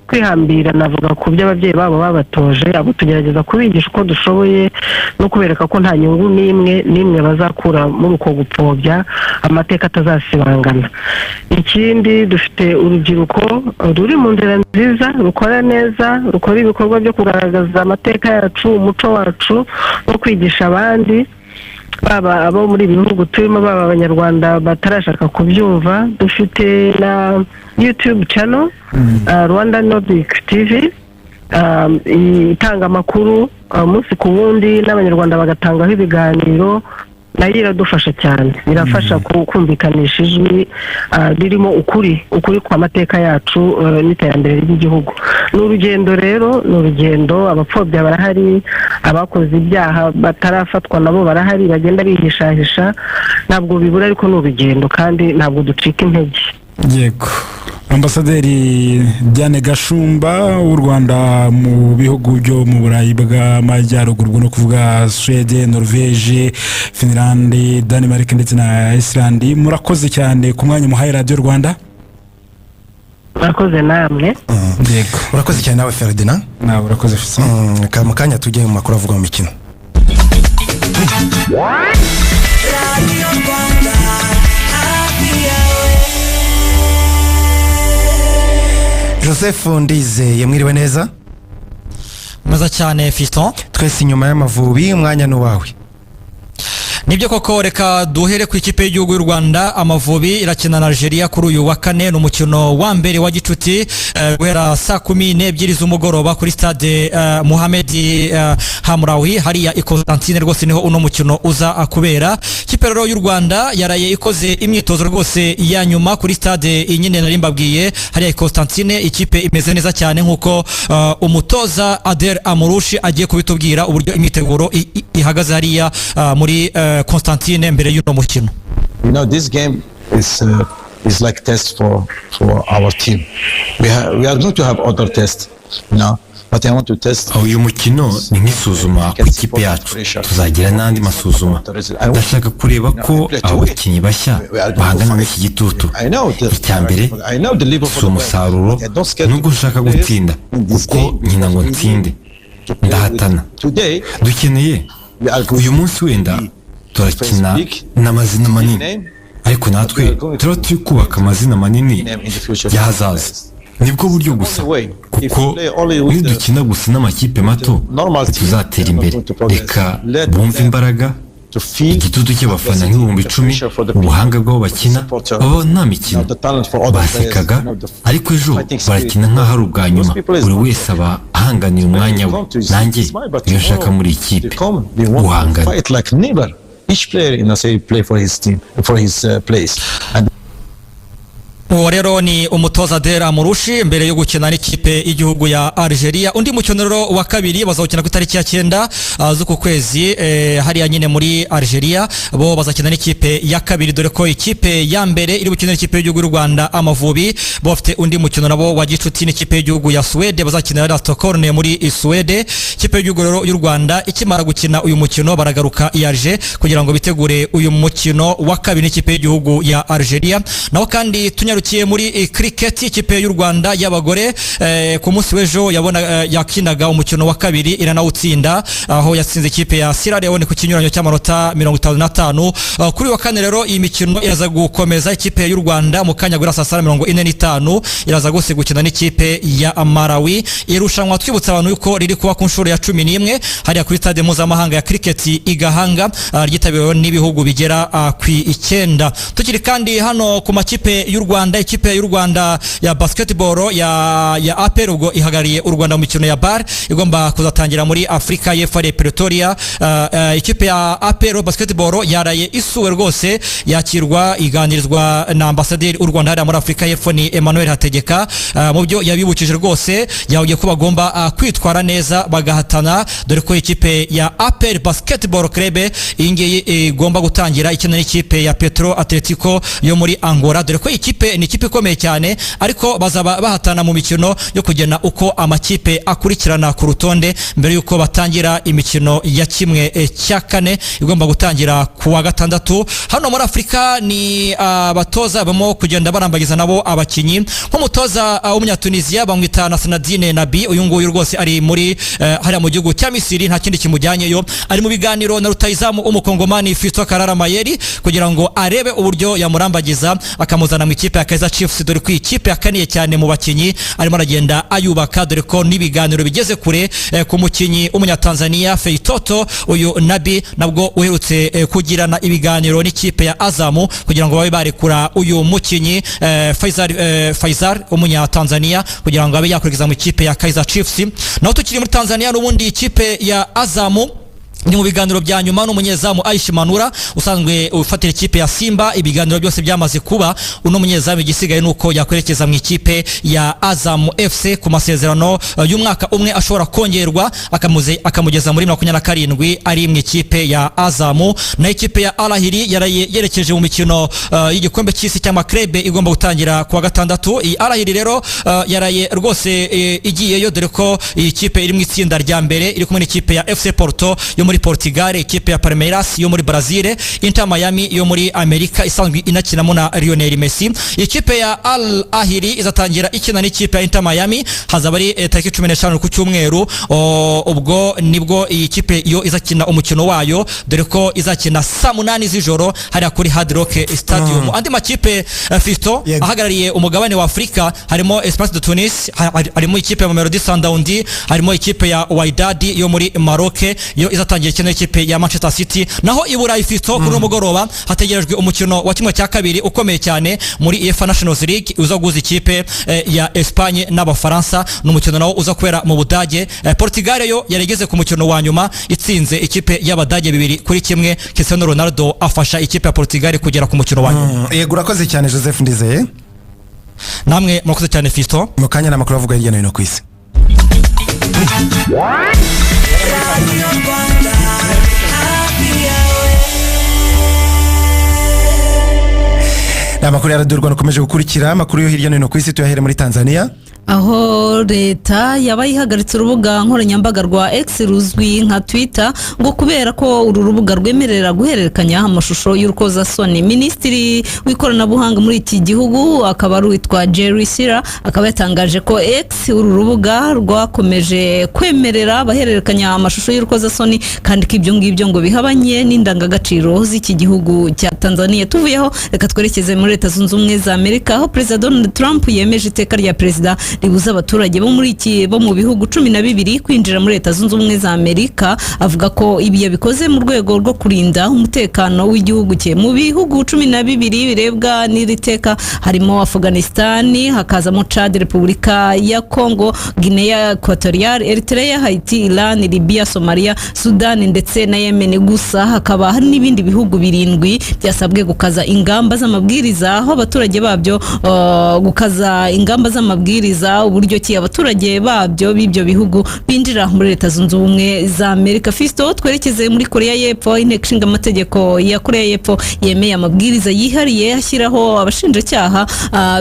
kwihambira navuga ku byo ababyeyi babo babatoje, abo tugerageza kubigisha uko dushoboye no kubereka ko nta nyungu n'imwe bazakura muri uko gupfobya amateka atazasibangana. Ikindi dufite urubyiruko ruri mu nzira nziza, rukora neza, rukora ibikorwa byo kugaragaza amateka yacu, umuco wacu no kwigisha abandi, baba abo muri bihugu turimo, baba abanyarwanda batarashaka kubyumva. Dufite na YouTube channel Rwanda Nordic TV itanga amakuru umunsi ku wundi n'abanyarwanda bagatangaho ibiganiro, nayo iradufasha cyane, irafasha kumvikanisha ijwi ririmo ukuri ku mateka yacu n'iterambere ry'igihugu. Ni urugendo rero, ni urugendo, abapfobya barahari, abakoze ibyaha batarafatwa nabo barahari, bagenda bihishahisha, ntabwo bibura ariko ni urugendo kandi ntabwo ducika intege. Yego. Ambasaderi Diane Gashumba w'u Rwanda mu bihugu byo mu Burayi bw'Amajyaruguru, no kuvuga Sweden, Norvege, Finland, Denmark ndetse na Iceland, murakoze cyane ku mwanya muhaye Radio Rwanda. Murakoze namwe. Yego. Murakoze cyane nawe Ferdinand. Nawe urakoze Fisa. Mu kanya tujye mu makuru avuga mu mikino. Radio Rwanda. Joseph Ndizeye mwiriwe neza. Meza cyane Fiston. Twese inyuma y'Amavubi, umwanya no wawe. Nibyo koko, reka duhere ku ikipe y'igihugu y'u Rwanda. Amavubi irakina na Algeria kuri uyu wa kane, n'umukino wa mbere wa gicuti guhera saa 12 z'umugoroba kuri stade Mohamed Hamraoui hariya i Constantine. Rwose niho uno mukino uza kubera. Ikipe rero y'u Rwanda yaraye ikoze imyitozo rwose ya nyuma kuri stade inyine nari mbabwiye hariya i Constantine. Ikipe imeze neza cyane nkuko umutoza Adel Amurushi agiye kubitubwira uburyo imyiteguro ihagaze hariya muri Constantine mbere y'uno mukino. You know, this game is like test for our team. We are going to have other tests, you know, but I want to test. Uyu mukino ni nk'isuzuma ku ikipe yacu, tuzagira n'andi masuzuma. Ndashaka kureba ko abakinnyi bashya bahangana n'iki gitutu. Icyambere si umusaruro, nubwo nshaka gutsinda kuko nkina ngo ntsinde, ndahatana. Dukeneye uyu munsi wenda turakina n'amazina manini, ariko natwe turaba turi kubaka amazina manini y'ahazaza. Nibwo buryo gusa, kuko nidukina gusa n'amakipe mato tuzatera imbere. Reka bumve imbaraga, igitutu cy'abafana nk'ibihumbi 10, ubuhanga bw'abo bakina. Baba nta mikino basekaga, ariko ejo barakina nk'aho ari ubwa nyuma. Buri wese aba ahanganiye umwanya we. Nanjye iyo nshaka muri ikipe guhangana. Each player in a say play for his team, for his place. Uwo rero ni umutoza Adel Amurushi mbere yo gukina n'ikipe y'igihugu ya Algeria. Undi mukino rero wa kabiri bazawukina ku itariki ya 9 z'uku kwezi hariya nyine muri Algeria. Bo bazakina n'ikipe ya kabiri, dore ko ikipe ya mbere iri gukina n'ikipe y'igihugu y'u Rwanda Amavubi. Bo bafite undi mukino nabo wa gicuti n'ikipe y'igihugu ya Sweden, bazakina na Stockholm muri Sweden. Ikipe y'igihugu rero y'u Rwanda ikimara gukina uyu mukino baragaruka i Alger kugira ngo bitegure uyu mukino wa kabiri n'ikipe y'igihugu ya Algeria. Naho kandi tunyarukiye muri cricket, ikipe y'u Rwanda y'abagore ku munsi w'ejo yakinaga umukino wa kabiri iranawutsinda, aho yatsinze ikipe ya Sierra Leone ku kinyuranyo cy'amanota 55. Kuri wa kane rero iyi mikino iraza gukomeza. Ikipe y'u Rwanda mu kanya gura saa 45 iraza gose gukina n'ikipe ya Malawi. Irushanwa twibutsa abantu yuko riri kuba ku nshuro ya 11 hariya kuri stade mpuzamahanga ya cricket i Gahanga, ryitabiriwe n'ibihugu bigera ku 9. Tukiri kandi hano ku makipe y'u Rwanda, ikipe y'u Rwanda ya basketball ya APR ubwo ihagariye u Rwanda mu mikino ya BAR igomba kuzatangira muri Afrika y'Epfo ari Pretoria. Ikipe ya APR basketball yaraye isuwe rwose, yakirwa iganirizwa na ambasaderi u Rwanda hariya muri Afrika y'Epfo ni Emmanuel Hategeka. Mu byo yabibukije rwose yavuye ko bagomba kwitwara neza irahatana dore ko ikipe ya APR Basketball Club iyi ngiyi igomba gutangira ikina n'ikipe ya Petro Atletico yo muri Angola dore ko ikipe ni ikipe ikomeye cyane ariko bazaba bahatana mu mikino yo kugena uko amakipe akurikirana ku rutonde mbere yuko batangira imikino ya kimwe cya kane igomba gutangira ku wa gatandatu. Hano muri Afrika ni abatoza bamo kugenda barambagiza nabo abakinyi nk'umutoza w'umunyatunisia bamwita Nasnadine Nabi uyu nguyu rwose ari muri hariya mu gihugu cya Misiri nta kindi kimujyanyeyo ari mu biganiro na rutayizamu umukongomani Fiston Karara Mayeri kugira ngo arebe uburyo yamurambagiza akamuzana mu ikipe ya Kaizer Chiefs dore ko ikipe yakaniye cyane mu bakinyi arimo aragenda ayubaka dore ko n'ibiganiro bigeze kure ku mukinyi w'umunyatanzania Feitoto uyu Nabi nabwo uherutse kugirana ibiganiro n'ikipe ya Azamu kugira ngo babe barekura uyu mukinyi Faisal umunyatanzania kugira ngo abe yakurikiza mu ikipe ya Kaizer Chiefs. Naho tukiri muri Tanzania n'ubundi ikipe ya Azamu ni mu biganiro bya nyuma n'umunyezamu Aishi Manura usanzwe ufatira ikipe ya Simba. Ibiganiro byose byamaze kuba uno munyezamu igisigaye nuko yakwerekeza mu ikipe ya Azam FC ku masezerano y'umwaka umwe ashobora kongerwa akamugeza muri 27 ari mu ikipe ya Azamu. Na ikipe ya Al Ahly yerekeje mu mikino y'igikombe cy'isi cy'amakrebe igomba gutangira ku wa gatandatu. Al Ahly rero yaraye rwose igiyeyo dore ko iyi kipe iri mu itsinda rya mbere iri kumwe n'ikipe ya FC Porto yo muri Portugal, ikipe ya Palmeiras yo muri Brazil, Inter Miami yo muri Amerika isanzwe inakinamo na Lionel Messi. Ikipe ya Al Ahly izatangira ikina n'ikipe ya Inter Miami hazaba ari tariki 15 ku cyumweru ubwo nibwo iyi kipe yo izakina umukino wayo dore ko izakina saa 8 z'ijoro hariya kuri Hard Rock Stadium. Andi makipe Fisto ahagarariye umugabane wa Afrika harimo Esperance de Tunis, harimo ikipe ya Mamelodi Sundowns, harimo ikipe ya Wydad yo muri Maroc yo izatangira ikina ikipe ya Manchester City. Naho i Burayi Fisto kuri umugoroba hategerejwe umukino wa kimwe cya kabiri ukomeye cyane muri UEFA Nations League uza guza ikipe ya Espagne n'Abafaransa n'umukino nawo uza kubera mu Budage. Portugal yo yarigeze ku mukino wa nyuma itsinze ikipe y'Abadage 2-1. Cristiano Ronaldo afasha ikipe ya Portugal kugera ku mukino wa nyuma. Yego urakoze cyane Joseph Ndizeye. Namwe murakoze cyane Fisto. Mukanya n'amakuru avuga hirya no hino ku isi. Amakuru yaradurwa nukomeje gukurikira amakuru yo hirya no hino ku isi tuyahere muri Tanzania aho leta yabaye ihagaritse urubuga nkoranyambaga rwa X ruzwi nka Twitter ngo kubera ko uru rubuga rwemerera guhererekanya amashusho y'urukozasoni. Minisitiri w'ikoranabuhanga muri iki gihugu akaba ari witwa Jerry Sira akaba yatangaje ko X uru rubuga rwakomeje kwemerera abahererekanya amashusho y'urukozasoni kandi ko ibyo ngibyo ngo bihabanye n'indangagaciro z'iki gihugu cya Tanzania. Tuvuyeho reka twerekeze muri Leta Zunze Ubumwe za Amerika aho Perezida Donald Trump yemeje iteka rya Perezida ribuza abaturage bo mu bihugu 12 kwinjira muri Leta Zunze Ubumwe za Amerika. Avuga ko ibi yabikoze mu rwego rwo kurinda umutekano w'igihugu cye. Mu bihugu 12 birebwa n'iri teka harimo Afghanistan, hakazamo Chad, Repubulika ya Congo, Guinea Equatorial, Eritrea, Haiti, Iran, Libya, Somalia, Sudan ndetse na Yemen. Gusa hakaba hari n'ibindi bihugu 7 byasabwe gukaza ingamba z'amabwiriza aho abaturage babyo gukaza ingamba z'amabwiriza uburyo ki abaturage babyo b'ibyo bihugu binjira muri Leta Zunze Ubumwe za Amerika. Fisto twerekeze muri Korea y'Epfo. Inteko Ishinga Amategeko ya Korea y'Epfo yemeye amabwiriza yihariye ashyiraho abashinjacyaha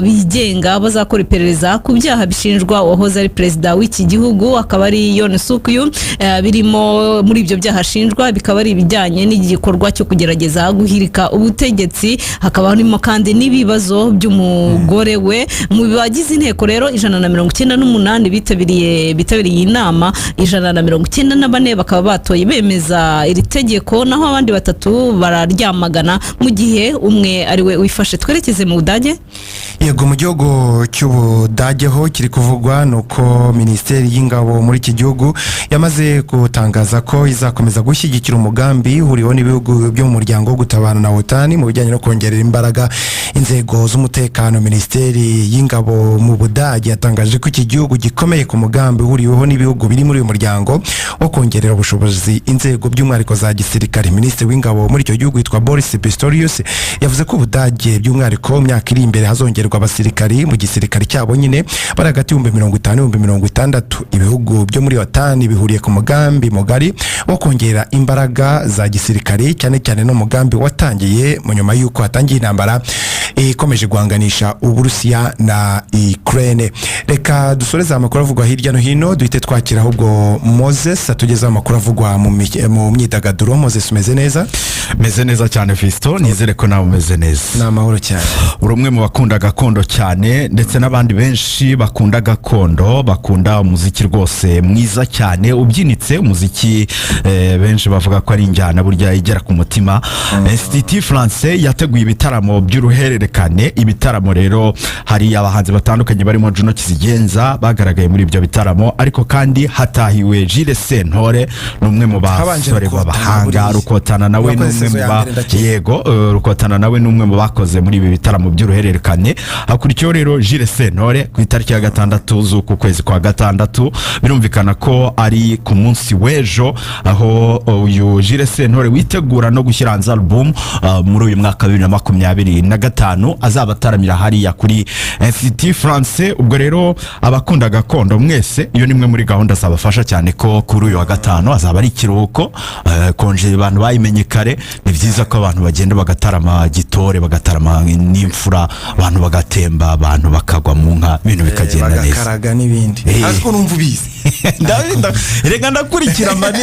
bigenga bazakora iperereza ku byaha bishinjwa uwahoze ari perezida w'iki gihugu akaba ari Yoon Suk Yeol. Birimo muri ibyo byaha ashinjwa bikaba ari ibijyanye n'igikorwa cyo kugerageza guhirika ubutegetsi. Hakaba harimo kandi n'ibibazo by'umugore we. Mu bagize inteko rero 198 bitabiriye inama 194 bakaba batoye bemeza iri tegeko naho abandi 3 bararyamagana mu gihe umwe ari we wifashe. Twerekeze mu Budage. Yego mu gihugu cy'Ubudage ho kiri kuvugwa nuko Minisiteri y'Ingabo muri iki gihugu yamaze gutangaza ko izakomeza gushyigikira umugambi huriho n'ibihugu byo mu muryango wo gutabana na OTAN mu bijyanye no kongerera imbaraga inzego z'umutekano. Minisiteri y'Ingabo mu Budage yatangaje ko iki gihugu gikomeye ku mugambi uhuriweho n'ibihugu biri muri uyu muryango wo kongerera ubushobozi inzego by'umwihariko za gisirikare. Minisitiri w'ingabo muri icyo gihugu yitwa Boris Pistorius yavuze ko Ubudage by'umwihariko mu myaka iri imbere hazongerwa abasirikari mu gisirikare cyabo nyine bari hagati y'50,000-60,000. Ibihugu byo muri OTAN bihuriye ku mugambi mugari wo kongera imbaraga za gisirikare, cyane cyane no mugambi watangiye mu nyuma y'uko hatangiye intambara ikomeje guhanganisha Uburusiya na Ukraine. Reka dusoreze amakuru avugwa hirya no hino, duhite twakira ahubwo Moses atugeza amakuru avugwa mu myidagaduro. Moses, umeze neza? Meze neza cyane Fisto, nizere ko nawe umeze neza. Namahoro cyane. Uri umwe mu bakunda gakondo cyane, ndetse n'abandi benshi bakunda gakondo, bakunda umuziki rwose mwiza cyane ubyinitse, umuziki benshi bavuga ko ari injyana burya igera ku mutima. Institut Français yateguye ibitaramo by'uruhererekane. Ibitaramo rero hari abahanzi batandukanye barimo Juno Kizigenza bagaragaye muri ibyo bitaramo, ariko kandi hatahiwe Jules Sentore, n'umwe mu basore b'abahanga. Rukotana nawe Rukotana nawe n'umwe mu bakoze muri ibi bitaramo by'uruhererekane. Hakurikiyeho rero Jules Sentore ku itariki ya 6 z'uku kwezi kwa gatandatu. Birumvikana ko ari ku munsi w'ejo, aho uyu Jules Sentore witegura no gushyira hanze album muri uyu mwaka 2025 azaba ataramira hariya kuri Institut Français. Ubwo rero abakunda gakondo mwese, iyo nimwe muri gahunda zabafasha cyane ko kuri uyu wa gatanu azaba ari ikiruhuko, konje abantu bayimenye kare. Ni byiza ko abantu bagenda bagatarama gitore, bagatarama n'imfura, abantu bagatemba, abantu bakagwa mu nka, ibintu bikagenda neza, bagakaraga n'ibindi. Aziko numva ubizi rega ndakurikira mani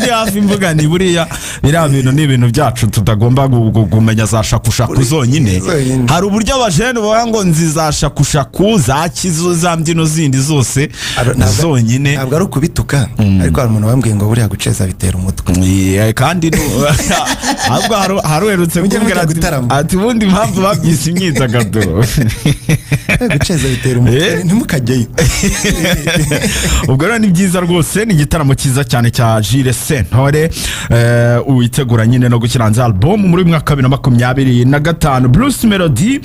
hafi mvuga ni buriya biriya bintu ni ibintu byacu tutagomba kumenya za shakushaku zonyine. Hari uburyo abajene bavuga ngo nzizashakushaku za kizo za mbyino zindi zose zonyine, ntabwo ari ukubituka, ariko hari umuntu wambwiye ngo buriya guceza bitera umutwe. Kandi ahubwo haruherutse kumbwira ati ubundi impamvu babyise imyidagaduro guceza bitera umutwe, ntimukajyeyo. Ubwo rero ni byiza rwose, ni igitaramo cyiza cyane cya Jules Sentore uwitegura nyine no gushyira hanze album muri mwaka 2025. Bruce Melody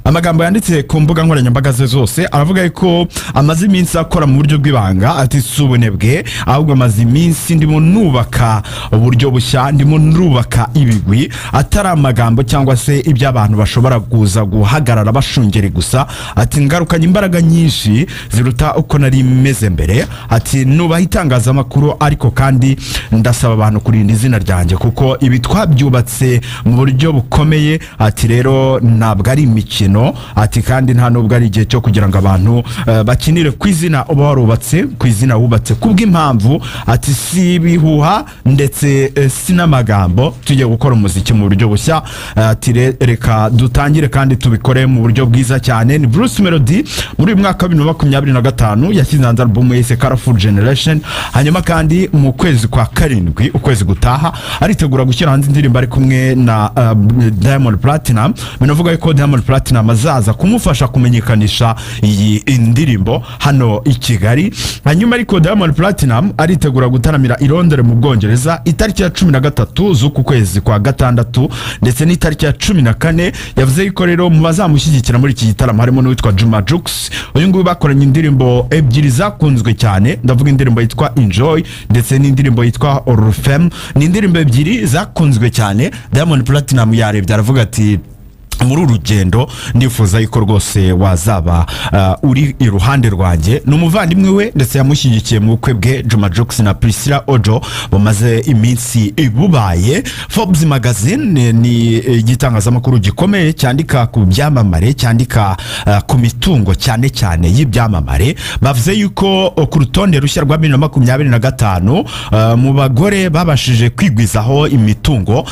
amagambo yanditse ku mbuga nkoranyambaga ze zose aravuga ko amaze iminsi akora mu buryo bw'ibanga, ati subunebwe, ahubwo amaze iminsi ndimo nubaka uburyo bushya, ndimo nubaka ibigwi, atari amagambo cyangwa se ibyo abantu bashobora kuza guhagarara bashungere gusa. Ati ngarukanye imbaraga nyinshi ziruta uko nari meze mbere. Ati nubaha itangazamakuru, ariko kandi ndasaba abantu kurinda izina ryanjye kuko ibi twabyubatse mu buryo bukomeye. Ati rero ntabwo ari imikino, ati kandi nta nubwo ari igihe cyo kugira ngo abantu bakinire ku izina uba warubatse, ku izina wubatse kubw'impamvu. Ati si ibihuha ndetse si n'amagambo, tujye gukora umuziki mu buryo bushya. Ati reka dutangire kandi tubikore mu buryo bwiza cyane. Ni Bruce Melody muri uyu mwaka 2025 yashyize hanze album yise Colorful Generation. Hanyuma kandi mu kwezi kwa karindwi, ukwezi gutaha, aritegura gushyira hanze indirimbo ari kumwe na Diamond Platinum. Binavuga ko Diamond Platinum azaza kumufasha kumenyekanisha iyi indirimbo hano i Kigali. Hanyuma ariko Diamond Platinum aritegura gutaramira i Londres mu Bwongereza itariki ya 13 z'uku kwezi kwa gatandatu, ndetse n'itariki ya 14. Yavuze ko rero mu bazamushyigikira muri iki gitaramo harimo n'uwitwa Juma Jux. Uyu nguyu bakoranye indirimbo ebyiri zakunzwe cyane, ndavuga indirimbo yitwa Enjoy ndetse n'indirimbo yitwa Orfem. Ni indirimbo ebyiri zakunzwe cyane. Diamond Platinum yarebye aravuga ati muri urugendo nifuza yuko rwose wazaba uri iruhande rwanjye. N'umuvandimwe we ndetse yamushyigikiye mu bukwe bwe, Juma Jux na Priscilla Ojo, bamaze iminsi ibubaye. Forbes magazine ni igitangazamakuru gikomeye cyandika ku byamamare, cyandika ku mitungo cyane cyane y'ibyamamare. Bavuze yuko ku rutonde rushya rwa 2025 mu bagore babashije kwigwizaho imitungo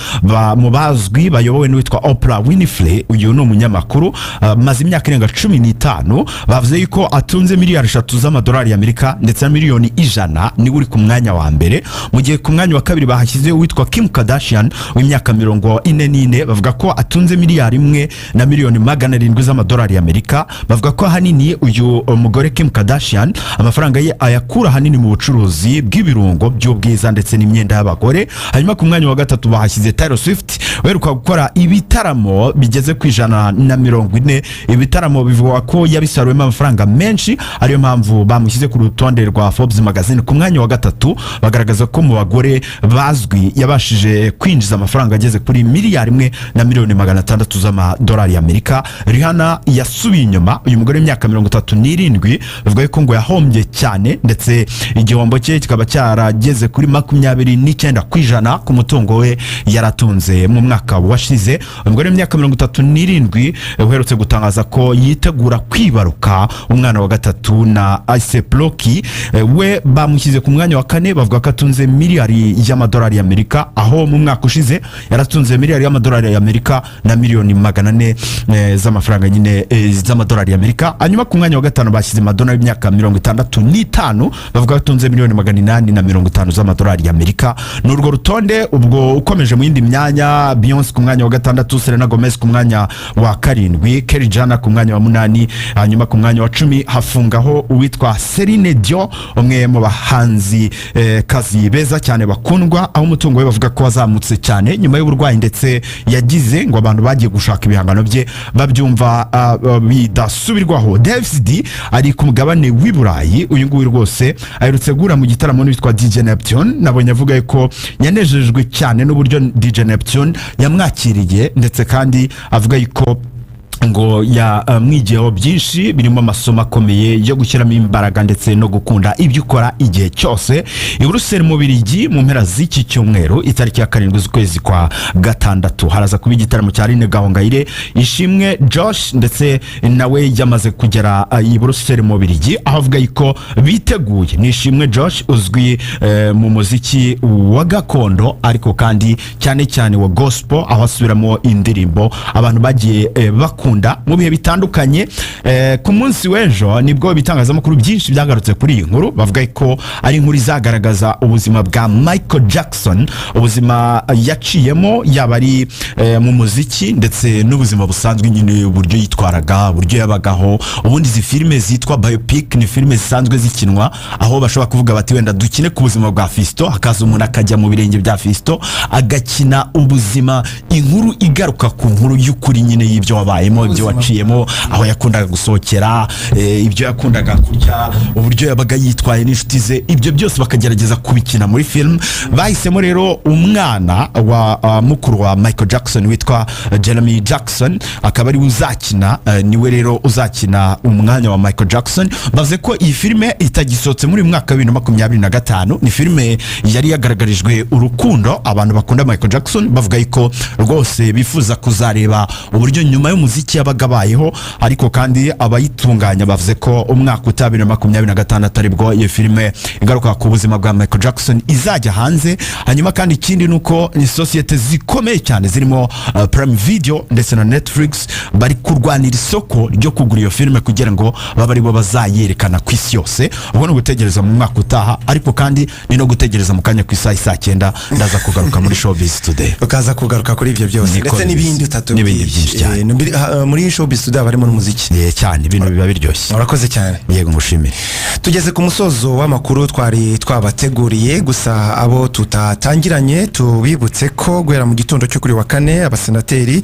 mu bazwi bayobowe n'uwitwa Oprah Winfrey. Uyu ni umunyamakuru maze imyaka irenga 15. Bavuze yuko atunze miliyari 3 z'amadolari y'Amerika ndetse na miliyoni 100. ni uri ku mwanya wa mbere. Mu gihe ku mwanya wa kabiri bahashyize witwa Kim Kardashian w'imyaka 44. Bavuga ko atunze miliyari 1 na miliyoni 700 z'amadolari y'Amerika. Bavuga ko hanini uyu mugore Kim Kardashian amafaranga ye ayakura hanini mu bucuruzi bw'ibirungo by'ubwiza ndetse n'imyenda y'abagore. Hanyuma ku mwanya wa gatatu bahashyize Taylor Swift weruka gukora ibitaramo bigeze bigeze ku 140. Ibitaramo bivugwa ko yabisaruwemo amafaranga menshi, ariyo mpamvu bamushyize ku rutonde rwa Forbes magazine ku mwanya wa gatatu. Bagaragaza ko mu bagore bazwi yabashije kwinjiza amafaranga ageze kuri miliyari 1,600,000 z'amadolari y'Amerika. Rihanna yasubiye inyuma. Uyu mugore w'imyaka 37 bavuga ko ngo yahombye cyane, ndetse igihombo cye kikaba cyarageze kuri 29% ku mutungo we yaratunze mu mwaka washize. Umugore w'imyaka 37 uherutse gutangaza ko yitegura kwibaruka umwana wa gatatu na A$AP Rocky. We bamushyize ku mwanya wa 4, bavuga ko atunze miliyari y'amadolari y'Amerika, aho mu mwaka ushize yaratunze miliyari y'amadolari y'Amerika na miliyoni 400 z'amafaranga nyine z'amadolari y'Amerika. Hanyuma ku mwanya wa gatanu bashyize Madonna y'imyaka 65, bavuga ko atunze miliyoni 850 z'amadolari y'Amerika. N'urwo rutonde ubwo ukomeje mu yindi myanya: Beyonce ku mwanya wa 6, Selena Gomez ku mwanya wa 7, Kelly Jenner ku mwanya wa 8, hanyuma ku mwanya wa 10 hafungaho uwitwa Celine Dion, umwe mu bahanzi kazi beza cyane bakundwa, aho umutungo we bavuga ko wazamutse cyane nyuma y'uburwayi, ndetse yagize ngo abantu bagiye gushaka ibihangano bye babyumva bidasubirwaho. Davis D ari ku mugabane w'i Burayi. Uyu nguyu rwose aherutse gura mu gitaramo n'uwitwa DJ Neptune. Nabonye avuga ko yanejejwe cyane n'uburyo DJ Neptune yamwakiriye, ndetse kandi avuga ko ngo yamwigiyeho byinshi birimo amasomo akomeye yo gushyiramo imbaraga ndetse no gukunda ibyo ukora igihe cyose. I Buruseli mu Bubiligi mu mpera z'iki cyumweru itariki ya 7 z'ukwezi kwa gatandatu haraza kuba igitaramo cya Aline Gahongayire, Ishimwe Josh, ndetse nawe yamaze kugera i Buruseli mu Bubiligi, aho avuga ko biteguye. Ni Ishimwe Josh uzwi mu muziki wa gakondo, ariko kandi cyane cyane wa gospel, aho asubiramo indirimbo abantu bagiye bakunda mu bihe bitandukanye. Ku munsi w'ejo nibwo bitangazamakuru byinshi byagarutse kuri iyi nkuru, bavuga ko ari inkuru izagaragaza ubuzima bwa Michael Jackson, ubuzima yaciyemo yaba ari mu muziki ndetse n'ubuzima busanzwe, nyine uburyo yitwaraga, uburyo yabagaho. Ubundi izi filime zitwa biopic ni filime zisanzwe zikinwa, aho bashobora kuvuga bati wenda dukine ku buzima bwa Fisto, hakaza umuntu akajya mu birenge bya Fisto agakina ubuzima, inkuru igaruka ku nkuru y'ukuri nyine y'ibyo wabayemo, ibyo waciyemo, aho yakundaga gusohokera, ibyo yakundaga kurya, uburyo yabaga yitwaye n'inshuti ze. Ibyo byose bakagerageza kubikina muri film. Bahisemo rero umwana wa mukuru wa Michael Jackson witwa Jeremy Jackson, akaba ari uzakina, niwe rero uzakina umwanya wa Michael Jackson. Bavuze ko iyi filime itagisohotse muri mwaka 2025. Ni filime yari yagaragarijwe urukundo abantu bakunda Michael Jackson, bavuga ko rwose bifuza kuzareba uburyo nyuma y'umuziki yabagabayeho, ariko kandi abayitunganya bavuze ko umwaka wa 2026 aribwo iyo filime igaruka ku buzima bwa Michael Jackson izajya hanze. Hanyuma kandi ikindi nuko ni societe zikomeye cyane zirimo Prime Video ndetse na Netflix bari kurwanira isoko ryo kugura iyo filime kugira ngo baba aribo bazayerekana ku isi yose. Ubwo no gutegereza mu mwaka utaha, ariko kandi ni no gutegereza mu kanya ku isaha 9 ndaza kugaruka muri Showbiz Today, ukaza kugaruka kuri ibyo byose ndetse n'ibindi utatubwiye cyane. Muri Showbiz Today barimo n'umuziki cyane, ibintu biba biryoshye. Urakoze cyane. Yego ngushimire. Tugeze ku musozo w'amakuru twari twabateguriye, gusa abo tutatangiranye tubibutse ko guhera mu gitondo cyo kuri wa 4 abasenateri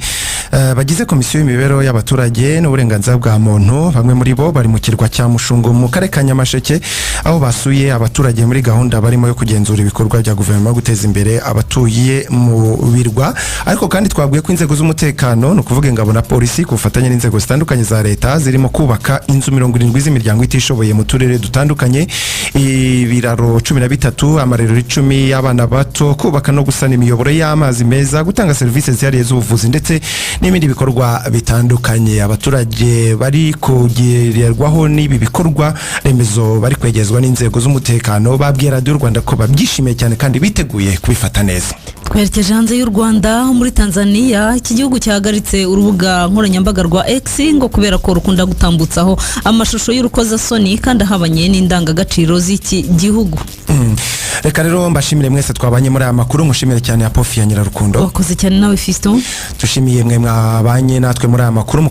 bagize komisiyo y'imibereho y'abaturage n'uburenganzira bwa muntu, bamwe muri bo bari mu kirwa cya Mushungu mu karere ka Nyamasheke, aho basuye abaturage muri gahunda barimo yo kugenzura ibikorwa bya guverinoma guteza imbere abatuye mu birwa. Ariko kandi twabwiye ko inzego z'umutekano, no kuvuga ingabo na polisi ku bufatanye n'inzego zitandukanye za leta zirimo kubaka inzu 70 z'imiryango itishoboye mu turere dutandukanye, ibiraro 13, amarerero 10 y'abana bato, kubaka no gusana imiyoboro y'amazi meza, gutanga serivisi zihariye z'ubuvuzi ndetse n'ibindi bikorwa bitandukanye. Abaturage bari kugererwaho n'ibi bikorwa remezo bari kwegezwa n'inzego z'umutekano babwiye Radio Rwanda ko babyishimiye cyane kandi biteguye kubifata neza. Twerekeje hanze y'u Rwanda muri Tanzania, iki gihugu cyahagaritse urubuga nkoranyambaga rwa X ngo kubera ko rukunda gutambutsaho amashusho y'urukozasoni kandi ahabanye n'indangagaciro z'iki gihugu. Reka rero mbashimire mwese twabanye muri aya makuru, mushimire cyane Apophie ya Nyirarukundo. Wakoze cyane nawe Fiston. Tushimiye mwe mwabanye natwe muri aya makuru.